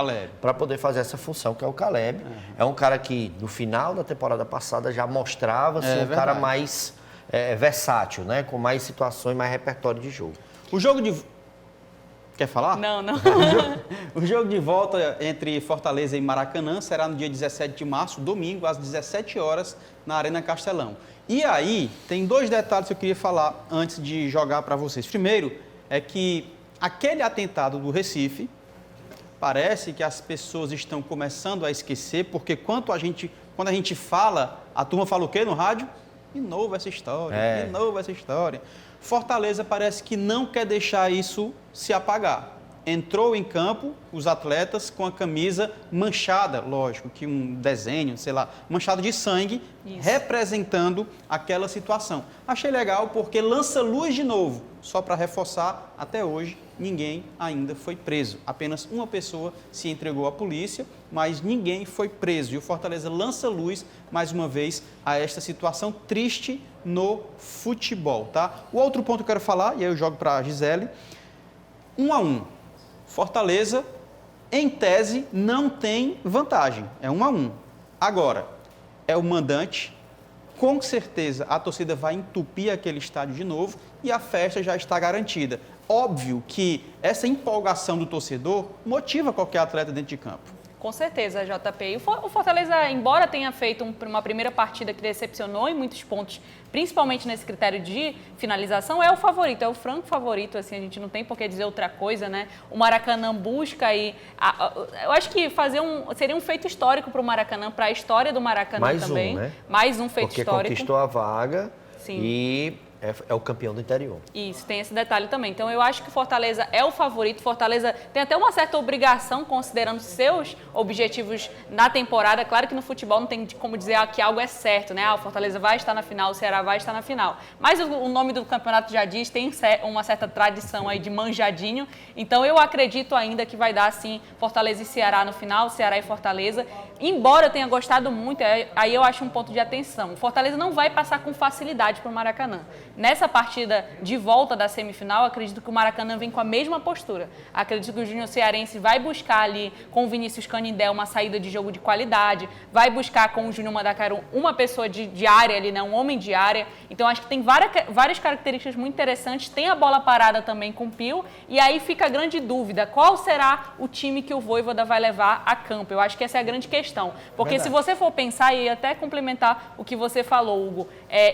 para poder fazer essa função, que é o Caleb. É um cara que no final da temporada passada já mostrava ser cara mais versátil, né? Com mais situações, mais repertório de jogo. O jogo de... Quer falar? Não. O jogo de volta entre Fortaleza e Maracanã será no dia 17 de março, domingo, às 17 horas, na Arena Castelão. E aí, tem 2 detalhes que eu queria falar antes de jogar para vocês. Primeiro, é que aquele atentado do Recife, parece que as pessoas estão começando a esquecer, porque quando a gente fala, a turma fala o quê no rádio? De novo essa história, de novo essa história. Fortaleza parece que não quer deixar isso se apagar. Entrou em campo os atletas com a camisa manchada, lógico, que um desenho, sei lá, manchado de sangue, representando aquela situação. Achei legal porque lança luz de novo, só para reforçar, até hoje ninguém ainda foi preso. Apenas uma pessoa se entregou à polícia, mas ninguém foi preso. E o Fortaleza lança luz, mais uma vez, a esta situação triste no futebol, tá? O outro ponto que eu quero falar, e aí eu jogo para a Gisele, 1-1. Fortaleza, em tese, não tem vantagem, é 1-1. Agora, é o mandante, com certeza a torcida vai entupir aquele estádio de novo e a festa já está garantida. Óbvio que essa empolgação do torcedor motiva qualquer atleta dentro de campo. Com certeza, JP. O Fortaleza, embora tenha feito uma primeira partida que decepcionou em muitos pontos, principalmente nesse critério de finalização, é o favorito, é o franco favorito, assim, a gente não tem por que dizer outra coisa, né? O Maracanã busca aí, eu acho que seria um feito histórico para o Maracanã, para a história do Maracanã também. Né? Mais um feito histórico. Porque conquistou a vaga. Sim. E é o campeão do interior. Isso, tem esse detalhe também. Então, eu acho que Fortaleza é o favorito. Fortaleza tem até uma certa obrigação, considerando seus objetivos na temporada. Claro que no futebol não tem como dizer que algo é certo, né? O Fortaleza vai estar na final, o Ceará vai estar na final. Mas o nome do campeonato já diz, tem uma certa tradição aí de manjadinho. Então, eu acredito ainda que vai dar, sim, Fortaleza e Ceará no final, Ceará e Fortaleza. Embora eu tenha gostado muito, aí eu acho um ponto de atenção. O Fortaleza não vai passar com facilidade para o Maracanã. Nessa partida de volta da semifinal, acredito que o Maracanã vem com a mesma postura. Acredito que o Júnior Cearense vai buscar ali com o Vinícius Canindé uma saída de jogo de qualidade, vai buscar com o Júnior Mandacaru uma pessoa de área ali, né? Um homem de área. Então acho que tem várias características muito interessantes. Tem a bola parada também com o Pio. E aí fica a grande dúvida, qual será o time que o Vojvoda vai levar a campo? Eu acho que essa é a grande questão. Porque se você for pensar, e até complementar o que você falou, Hugo,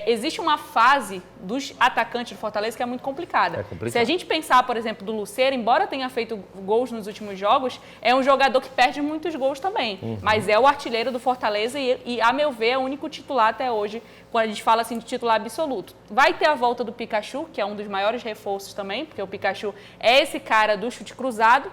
existe uma fase dos atacantes do Fortaleza, que é muito complicada. É complicado. Se a gente pensar, por exemplo, do Lucero, embora tenha feito gols nos últimos jogos, é um jogador que perde muitos gols também. Mas é o artilheiro do Fortaleza e, a meu ver, é o único titular até hoje, quando a gente fala assim de titular absoluto. Vai ter a volta do Pikachu, que é um dos maiores reforços também, porque o Pikachu é esse cara do chute cruzado.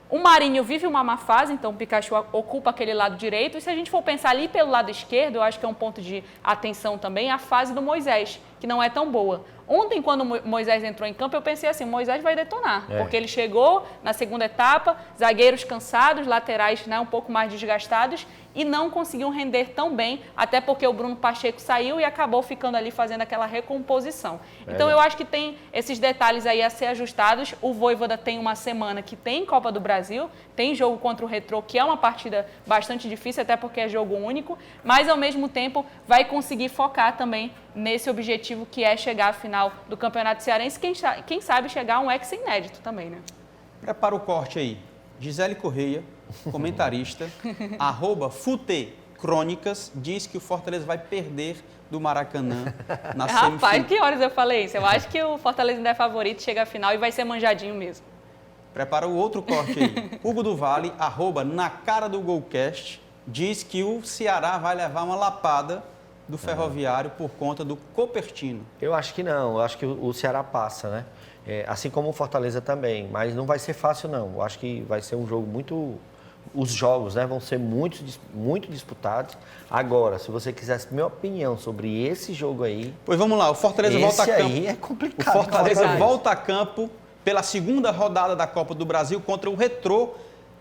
O Marinho vive uma má fase, então o Pikachu ocupa aquele lado direito. E se a gente for pensar ali pelo lado esquerdo, eu acho que é um ponto de atenção também, a fase do Moisés, que não é tão boa. Ontem, quando o Moisés entrou em campo, eu pensei assim, o Moisés vai detonar, porque ele chegou na segunda etapa, zagueiros cansados, laterais, né, um pouco mais desgastados, e não conseguiam render tão bem, até porque o Bruno Pacheco saiu e acabou ficando ali fazendo aquela recomposição. Então, eu acho que tem esses detalhes aí a ser ajustados. O Vojvoda tem uma semana que tem Copa do Brasil, tem jogo contra o Retrô, que é uma partida bastante difícil, até porque é jogo único, mas, ao mesmo tempo, vai conseguir focar também nesse objetivo que é chegar à final do Campeonato Cearense, quem sabe chegar a um ex inédito também, né? Prepara o corte aí. Gisele Correia, comentarista, @FuteCrônicas, diz que o Fortaleza vai perder do Maracanã na semifinal. Rapaz, que horas eu falei isso? Eu acho que o Fortaleza ainda é favorito, chega à final e vai ser manjadinho mesmo. Prepara o outro corte aí. Hugo do Vale, @NaCaraDoGolcast, diz que o Ceará vai levar uma lapada do Ferroviário por conta do Copertino. Eu acho que não, eu acho que o Ceará passa, né? Assim como o Fortaleza também, mas não vai ser fácil não. Eu acho que vai ser um jogo muito... Os jogos, né, vão ser muito disputados. Agora, se você quisesse minha opinião sobre esse jogo aí... Pois vamos lá, o Fortaleza volta a campo. Esse aí é complicado. O Fortaleza volta a campo pela segunda rodada da Copa do Brasil contra o Retrô,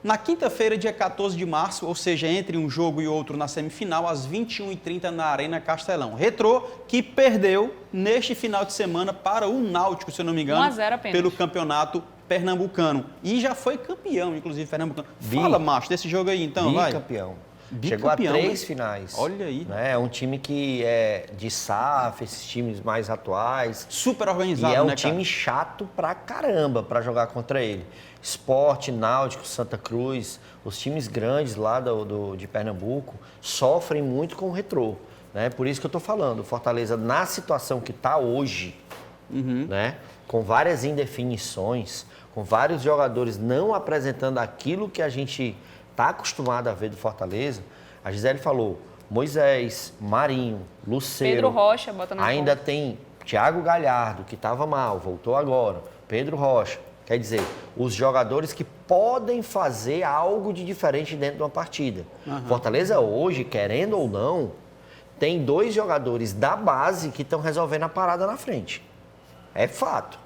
na quinta-feira, dia 14 de março, ou seja, entre um jogo e outro na semifinal, às 21h30 na Arena Castelão. Retrô que perdeu neste final de semana para o Náutico, se eu não me engano, 1-0 apenas, pelo campeonato pernambucano. E já foi campeão, inclusive, pernambucano. Fala, macho, desse jogo aí, então, vai. Bicampeão. Chegou a 3 finais. Olha aí. Né? É um time que é de SAF, esses times mais atuais. Super organizado, e é um né, time chato pra caramba pra jogar contra ele. Sport, Náutico, Santa Cruz, os times grandes lá de Pernambuco sofrem muito com o Retrô. Né? Por isso que eu tô falando, o Fortaleza na situação que está hoje, né? Com várias indefinições, com vários jogadores não apresentando aquilo que a gente está acostumado a ver do Fortaleza. A Gisele falou, Moisés, Marinho, Lucero. Pedro Rocha, bota na ainda conta. tem Thiago Galhardo, que estava mal, voltou agora. Pedro Rocha. Quer dizer, os jogadores que podem fazer algo de diferente dentro de uma partida. Fortaleza hoje, querendo ou não, tem 2 jogadores da base que estão resolvendo a parada na frente. É fato.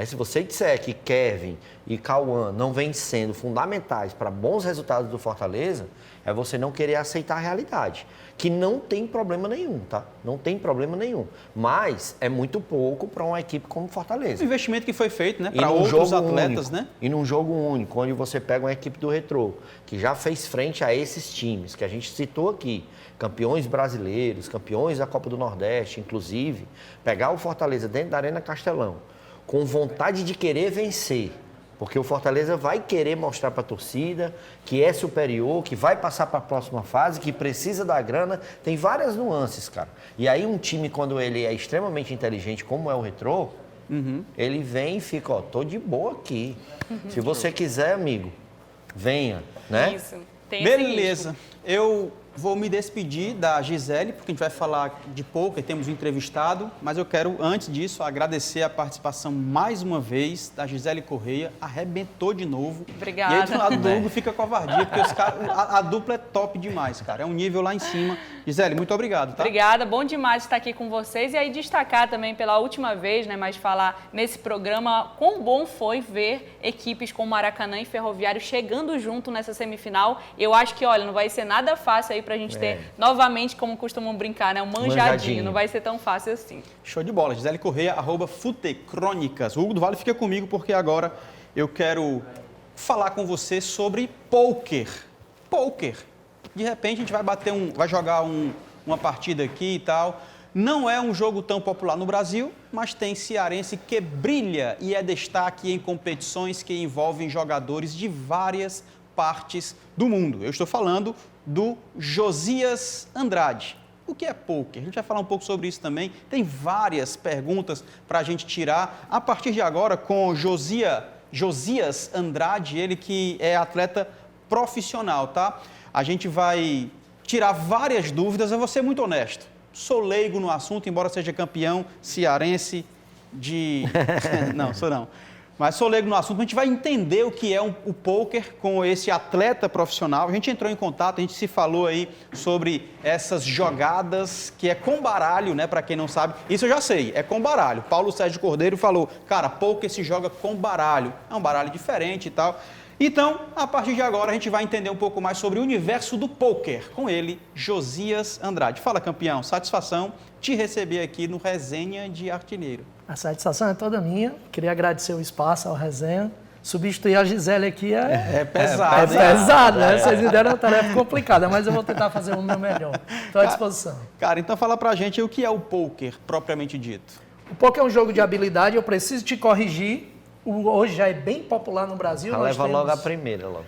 Se você disser que Kevin e Cauã não vêm sendo fundamentais para bons resultados do Fortaleza, é você não querer aceitar a realidade. Que não tem problema nenhum, tá? Não tem problema nenhum. Mas é muito pouco para uma equipe como Fortaleza. O investimento que foi feito, né? Para outros atletas, né? E num jogo único, onde você pega uma equipe do Retrô, que já fez frente a esses times, que a gente citou aqui, campeões brasileiros, campeões da Copa do Nordeste, inclusive, pegar o Fortaleza dentro da Arena Castelão, com vontade de querer vencer, porque o Fortaleza vai querer mostrar para a torcida que é superior, que vai passar para a próxima fase, que precisa da grana, tem várias nuances, cara. E aí um time, quando ele é extremamente inteligente, como é o Retrô, ele vem e fica, ó, tô de boa aqui. Se você quiser, amigo, venha, né? Isso, tem esse Beleza, risco. eu vou me despedir da Gisele, porque a gente vai falar de pouco e temos um entrevistado, mas eu quero, antes disso, agradecer a participação mais uma vez da Gisele Correia, arrebentou de novo. Obrigada. E aí do lado do Hugo fica covardia, porque os caras, a dupla é top demais, cara, é um nível lá em cima. Gisele, muito obrigado, tá? Obrigada, bom demais estar aqui com vocês e aí destacar também pela última vez, né, mas falar nesse programa quão bom foi ver equipes como Maracanã e Ferroviário chegando junto nessa semifinal. Eu acho que, olha, não vai ser nada fácil aí pra gente ter novamente, como costumam brincar, né, um manjadinho, não vai ser tão fácil assim. Show de bola, Gisele Correia, @FuteCrônicas. O Hugo do Vale fica comigo porque agora eu quero falar com você sobre pôquer. Pôquer. De repente a gente vai jogar uma partida aqui e tal. Não é um jogo tão popular no Brasil, mas tem cearense que brilha e é destaque em competições que envolvem jogadores de várias partes do mundo. Eu estou falando do Josias Andrade. O que é poker? A gente vai falar um pouco sobre isso também. Tem várias perguntas para a gente tirar. A partir de agora, com Josias Andrade, ele que é atleta profissional, tá? A gente vai tirar várias dúvidas. Eu vou ser muito honesto. Sou leigo no assunto, embora seja campeão cearense de... Não, sou não. Mas sou leigo no assunto, a gente vai entender o que é o pôquer com esse atleta profissional. A gente entrou em contato, a gente se falou aí sobre essas jogadas que é com baralho, né? Para quem não sabe, isso eu já sei, é com baralho. Paulo Sérgio Cordeiro falou, cara, pôquer se joga com baralho. É um baralho diferente e tal. Então, a partir de agora, a gente vai entender um pouco mais sobre o universo do pôquer com ele, Josias Andrade. Fala, campeão, satisfação te receber aqui no Resenha de Artilheiro. A satisfação é toda minha. Queria agradecer o espaço ao Resenha. Substituir a Gisele aqui é pesado. É pesado, né? Vocês me deram uma tarefa complicada, mas eu vou tentar fazer o meu melhor. Estou à disposição. Cara, então fala pra gente o que é o pôquer, propriamente dito. O pôquer é um jogo de habilidade, eu preciso te corrigir. Hoje já é bem popular no Brasil. Leva logo a primeira. Logo.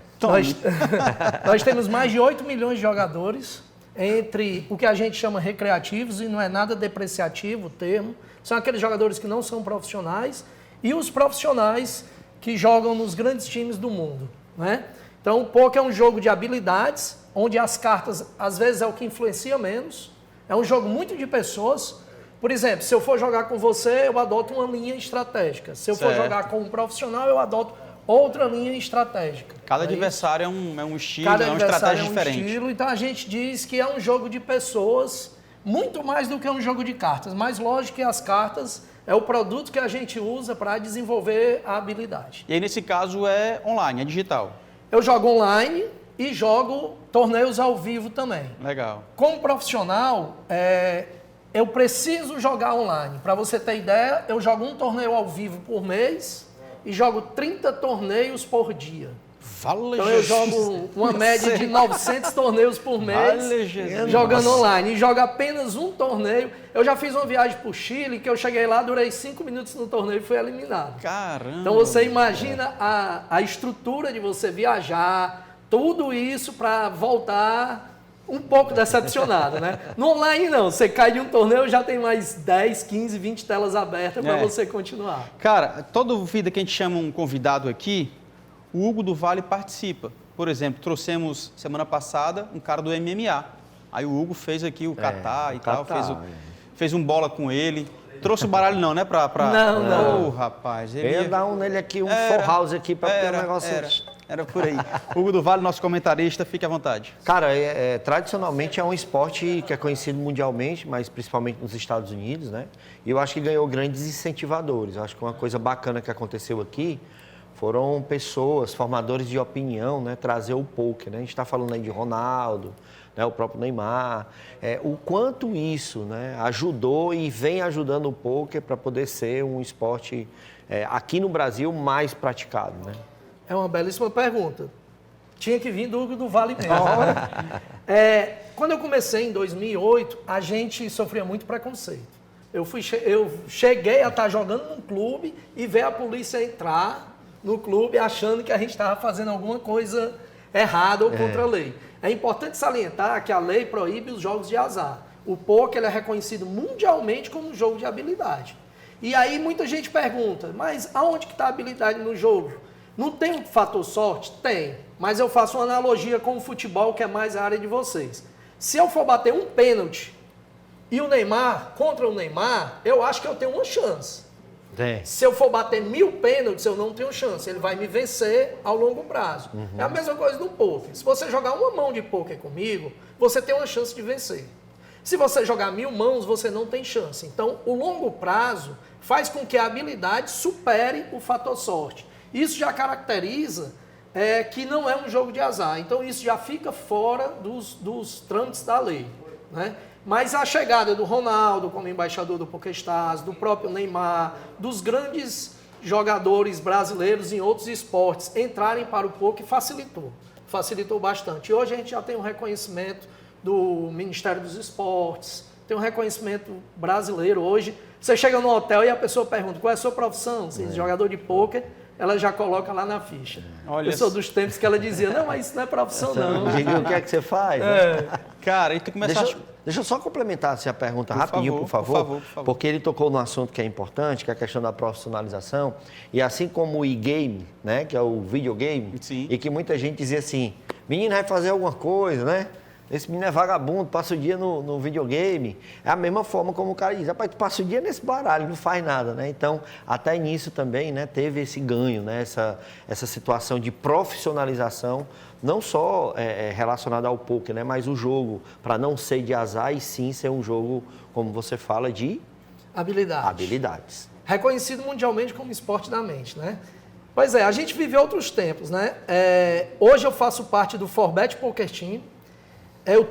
Nós temos mais de 8 milhões de jogadores, entre o que a gente chama recreativos, e não é nada depreciativo o termo. São aqueles jogadores que não são profissionais e os profissionais que jogam nos grandes times do mundo, né? Então, o pôquer é um jogo de habilidades, onde as cartas, às vezes, é o que influencia menos. É um jogo muito de pessoas. Por exemplo, se eu for jogar com você, eu adoto uma linha estratégica. Se eu for jogar com um profissional, eu adoto outra linha estratégica. Cada adversário é um estilo, é uma estratégia diferente. Estilo, então, a gente diz que é um jogo de pessoas, muito mais do que um jogo de cartas. Mas lógico que as cartas é o produto que a gente usa para desenvolver a habilidade. E aí, nesse caso, é online, é digital. Eu jogo online e jogo torneios ao vivo também. Legal. Como profissional, eu preciso jogar online. Para você ter ideia, eu jogo um torneio ao vivo por mês e jogo 30 torneios por dia. Vale então eu jogo uma média de 900 torneios por mês, jogando online. E jogo apenas um torneio. Eu já fiz uma viagem para o Chile, que eu cheguei lá, durei 5 minutos no torneio e fui eliminado. Caramba! Então você imagina a estrutura de você viajar, tudo isso para voltar um pouco decepcionado, né? No online não, você cai de um torneio, já tem mais 10, 15, 20 telas abertas para você continuar. Cara, toda vida que a gente chama um convidado aqui, o Hugo do Vale participa. Por exemplo, trouxemos semana passada um cara do MMA. Aí o Hugo fez aqui o kata e tal, fez um bola com ele. Trouxe o baralho não, né? Não. Oh, rapaz. Eu ia dar nele aqui, full house aqui para ter um negócio... Era por aí. Hugo do Vale, nosso comentarista, fique à vontade. Cara, tradicionalmente é um esporte que é conhecido mundialmente, mas principalmente nos Estados Unidos, né? E eu acho que ganhou grandes incentivadores. Eu acho que uma coisa bacana que aconteceu aqui foram pessoas, formadores de opinião, né? Trazer o pôquer, né? A gente está falando aí de Ronaldo, né? O próprio Neymar. O quanto isso, né? Ajudou e vem ajudando o pôquer para poder ser um esporte, aqui no Brasil, mais praticado, né? É uma belíssima pergunta. Tinha que vir do Hugo do Vale mesmo. Quando eu comecei em 2008, a gente sofria muito preconceito. Eu cheguei a estar jogando num clube e ver a polícia entrar no clube achando que a gente estava fazendo alguma coisa errada ou contra a lei. É importante salientar que a lei proíbe os jogos de azar. O pôquer é reconhecido mundialmente como um jogo de habilidade. E aí muita gente pergunta, mas aonde que está a habilidade no jogo? Não tem um fator sorte? Tem. Mas eu faço uma analogia com o futebol, que é mais a área de vocês. Se eu for bater um pênalti e o Neymar, contra o Neymar, eu acho que eu tenho uma chance. Tem. Se eu for bater 1000 pênaltis, eu não tenho chance. Ele vai me vencer ao longo prazo. É a mesma coisa no pôquer. Se você jogar uma mão de pôquer comigo, você tem uma chance de vencer. Se você jogar 1000 mãos, você não tem chance. Então, o longo prazo faz com que a habilidade supere o fator sorte. Isso já caracteriza que não é um jogo de azar. Então, isso já fica fora dos trâmites da lei, né? Mas a chegada do Ronaldo como embaixador do PokerStars, do próprio Neymar, dos grandes jogadores brasileiros em outros esportes entrarem para o poker facilitou bastante. E hoje a gente já tem um reconhecimento do Ministério dos Esportes, tem um reconhecimento brasileiro. Hoje, você chega no hotel e a pessoa pergunta, qual é a sua profissão? Você é jogador de poker, ela já coloca lá na ficha. Olha, eu sou dos tempos que ela dizia, não, mas isso não é profissão não. O que é que você faz? Né? Cara, e tu começa Deixa eu só complementar a pergunta rapidinho, por favor. favor. Porque ele tocou num assunto que é importante, que é a questão da profissionalização. E assim como o e-game, né, que é o videogame, Sim. e que muita gente dizia assim, menino vai fazer alguma coisa, né? Esse menino é vagabundo, passa o dia no videogame. É a mesma forma como o cara diz, rapaz, tu passa o dia nesse baralho, não faz nada, né? Então, até nisso também, né, teve esse ganho, né? Essa situação de profissionalização, não só relacionada ao poker, né? Mas o jogo, para não ser de azar e sim ser um jogo, como você fala, de habilidades. Reconhecido mundialmente como esporte da mente, né? Pois é, a gente vive outros tempos, né? Hoje eu faço parte do Forbet Poker Team.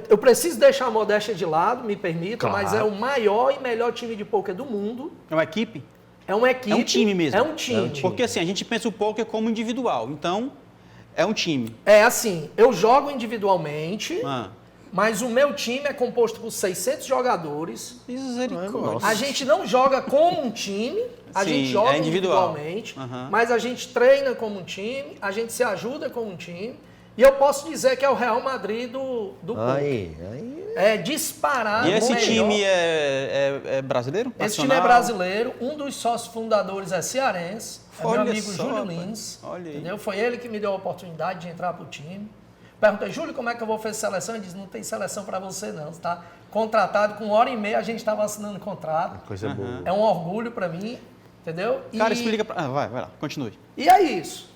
Eu preciso deixar a modéstia de lado, me permita, Claro. mas é o maior e melhor time de pôquer do mundo. É uma equipe? É uma equipe. É um time mesmo. É um time. Porque assim, a gente pensa o poker como individual, então é um time. É assim, eu jogo individualmente, Ah. mas o meu time é composto por 600 jogadores. Misericórdia. A gente não joga como um time, a Sim, gente joga é individual. individualmente, Aham. mas a gente treina como um time, a gente se ajuda como um time. E eu posso dizer que é o Real Madrid do poker. Aí. É disparado. E esse melhor. time é brasileiro? Esse time é brasileiro, um dos sócios fundadores é cearense, é Olha meu amigo só, Júlio rapaz. Lins, Olha aí. entendeu? Foi ele que me deu a oportunidade de entrar pro time. Perguntei, Júlio, como é que eu vou fazer seleção? Ele disse, não tem seleção para você não, você está contratado, com 1h30 a gente estava assinando contrato. Coisa boa. É um orgulho para mim, entendeu? Cara, explica pra... vai lá, continue. E é isso.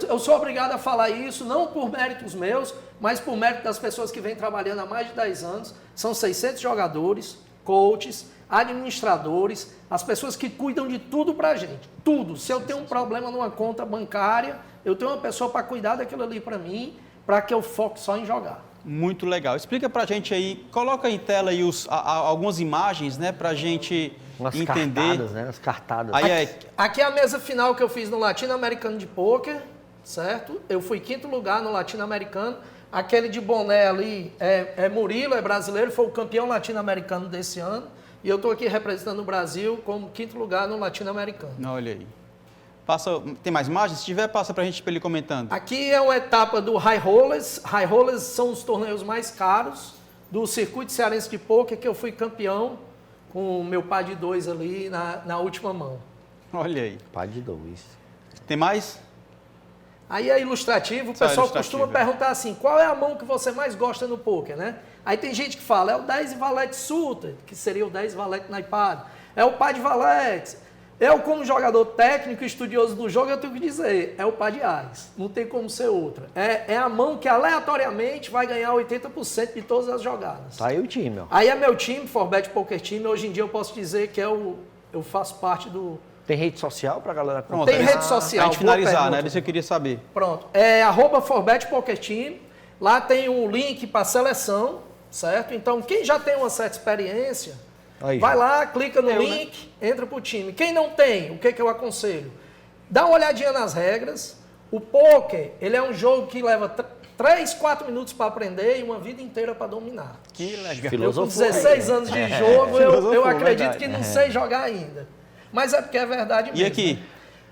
Eu sou obrigado a falar isso, não por méritos meus, mas por mérito das pessoas que vêm trabalhando há mais de 10 anos. São 600 jogadores, coaches, administradores, as pessoas que cuidam de tudo pra gente. Tudo. Se eu tenho um problema numa conta bancária, eu tenho uma pessoa para cuidar daquilo ali para mim, para que eu foque só em jogar. Muito legal. Explica pra gente aí, coloca em tela aí algumas imagens, né, pra gente Umas entender. cartadas, né? As cartadas. Aí Aqui é a mesa final que eu fiz no Latino-Americano de Pôquer, certo? Eu fui 5º lugar no Latino-Americano. Aquele de boné ali é Murilo, é brasileiro, foi o campeão latino-americano desse ano. E eu estou aqui representando o Brasil como 5º lugar no Latino-Americano. olha aí. Tem mais imagens? Se tiver, passa pra gente, pra ele comentando. Aqui é uma etapa do High Rollers. High Rollers são os torneios mais caros do circuito cearense de pôquer, que eu fui campeão com o meu par de 2 ali na última mão. Olha aí. Pá de 2. Tem mais? Aí é ilustrativo, o Só pessoal ilustrativo, costuma perguntar assim, qual é a mão que você mais gosta no pôquer, né? Aí tem gente que fala, é o 10 valete suited, que seria o 10 valete naipado, é o par de valete. Eu, como jogador técnico e estudioso do jogo, eu tenho que dizer, é o par de ás, não tem como ser outra. É a mão que aleatoriamente vai ganhar 80% de todas as jogadas. Tá aí o time, ó. Aí é meu time, Forbet Poker Team, hoje em dia eu posso dizer que eu faço parte do... Tem rede social pra galera Pronto, Tem acompanhar? rede social. Pra gente boa finalizar, pergunta. né? Era isso que eu queria saber. Pronto. É @Forbet Poker Team. Lá tem um link para seleção, certo? Então, quem já tem uma certa experiência, Aí, vai já. lá, clica no link, entra pro time. Quem não tem, o que eu aconselho? Dá uma olhadinha nas regras. O poker, ele é um jogo que leva 3, 4 minutos para aprender e uma vida inteira para dominar. Que legal. Eu com Filosofou 16 anos de jogo, eu filosofou, acredito verdade. que não sei jogar ainda. Mas é porque é verdade mesmo. E aqui?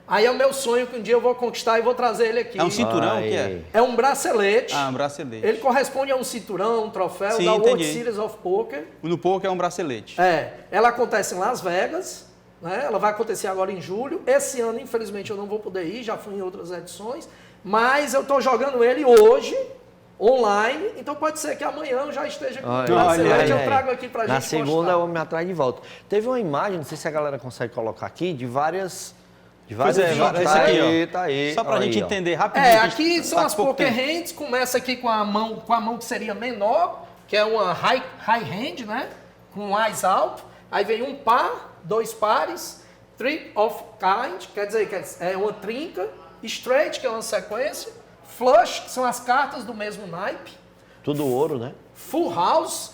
Aí é o meu sonho que um dia eu vou conquistar e vou trazer ele aqui. É um cinturão? O que é? É um bracelete. Ah, um bracelete. Ele corresponde a um cinturão, um troféu Sim, da World entendi. Series of Poker. No poker é um bracelete. Ela acontece em Las Vegas, né? Ela vai acontecer agora em julho. Esse ano, infelizmente, eu não vou poder ir, já fui em outras edições. Mas eu estou jogando ele hoje, online, então pode ser que amanhã eu já esteja com o bracelete, eu trago aqui pra gente Na segunda mostrar. eu vou me atrás de volta. Teve uma imagem, não sei se a galera consegue colocar aqui, de várias... Pois é, vídeos. esse aqui, ó. Tá aí. Só pra Olha gente aí, ó. entender rapidinho. que a gente Aqui são tá as com pouco poker tempo. hands, começa aqui com a mão que seria menor, que é uma high hand, né? Com um eyes alto. Aí vem um par, 2 pares, three of kind, quer dizer que é uma trinca, straight, que é uma sequência, flush, que são as cartas do mesmo naipe, Tudo ouro, né? full house,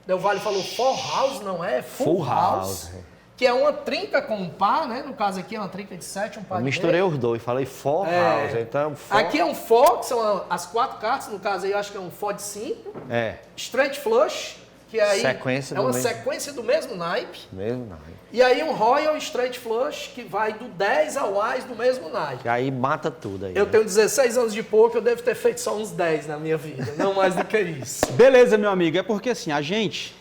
Del Valle falou full house, não é? Full house. House. Que é uma trinca com um par, né? No caso aqui é uma trinca de 7, um par Eu de misturei meio. os dois, falei for house, então... For... Aqui é um for, que são as 4 cartas, no caso aí eu acho que é um for de 5. É. Straight flush, que aí Sequência é do uma mesmo. sequência do mesmo naipe. Mesmo naipe. E aí um Royal Straight Flush, que vai do 10 ao Ás do mesmo naipe. E aí mata tudo aí. Eu né? tenho 16 anos de poker, eu devo ter feito só uns 10 na minha vida, não mais do que isso. Beleza, meu amigo, é porque assim, a gente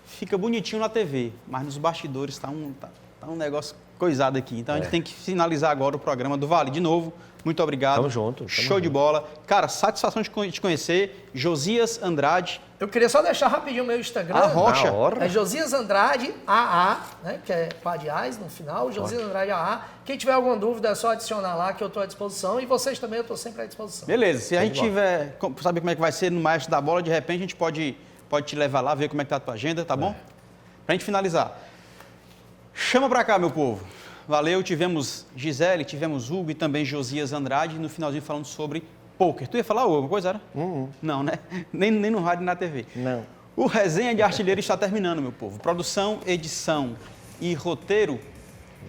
fica bonitinho na TV, mas nos bastidores tá um negócio coisado aqui. Então a gente tem que finalizar agora o programa do Vale. De novo, muito obrigado. Tamo junto. Show de bola. Cara, satisfação de te conhecer. Josias Andrade, Eu queria só deixar rapidinho o meu Instagram. a Rocha. Na hora. É Josias Andrade AA, né? Que é pá de Ás no final, Josias Andrade AA. Quem tiver alguma dúvida é só adicionar lá que eu estou à disposição. E vocês também, eu estou sempre à disposição. Beleza, se a gente tiver, saber como é que vai ser no Maestro da Bola, de repente a gente pode te levar lá, ver como é que tá a tua agenda, tá bom? Pra gente finalizar. Chama pra cá, meu povo. Valeu, tivemos Gisele, tivemos Hugo e também Josias Andrade, no finalzinho falando sobre pôquer. Tu ia falar alguma coisa, era? Não, né? Nem no rádio nem na TV. Não. O Resenha de Artilheiro está terminando, meu povo. Produção, edição e roteiro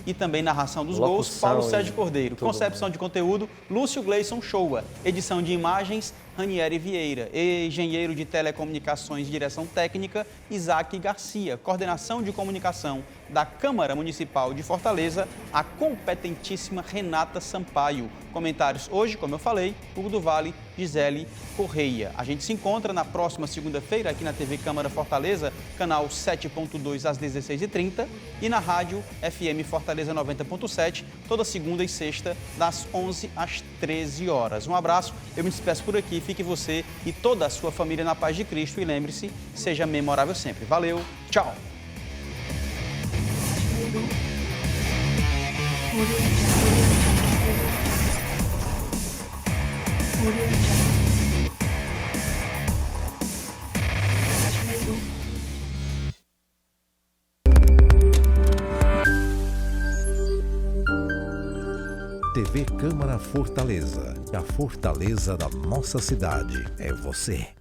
e também narração dos gols, Locução Paulo e Sérgio Cordeiro. tudo Concepção de conteúdo, Lúcio Gleison Showa. Edição de imagens, Ranieri Vieira. Engenheiro de telecomunicações e direção técnica, Isaac Garcia. Coordenação de comunicação da Câmara Municipal de Fortaleza, a competentíssima Renata Sampaio. Comentários hoje, como eu falei, Hugo do Vale, Gisele Correia. A gente se encontra na próxima segunda-feira aqui na TV Câmara Fortaleza, canal 7.2 às 16h30 e na rádio FM Fortaleza 90.7, toda segunda e sexta, das 11 às 13 horas. Um abraço, eu me despeço por aqui, fique você e toda a sua família na paz de Cristo e lembre-se, seja memorável sempre. Valeu, tchau! TV Câmara Fortaleza. A fortaleza da nossa cidade é você.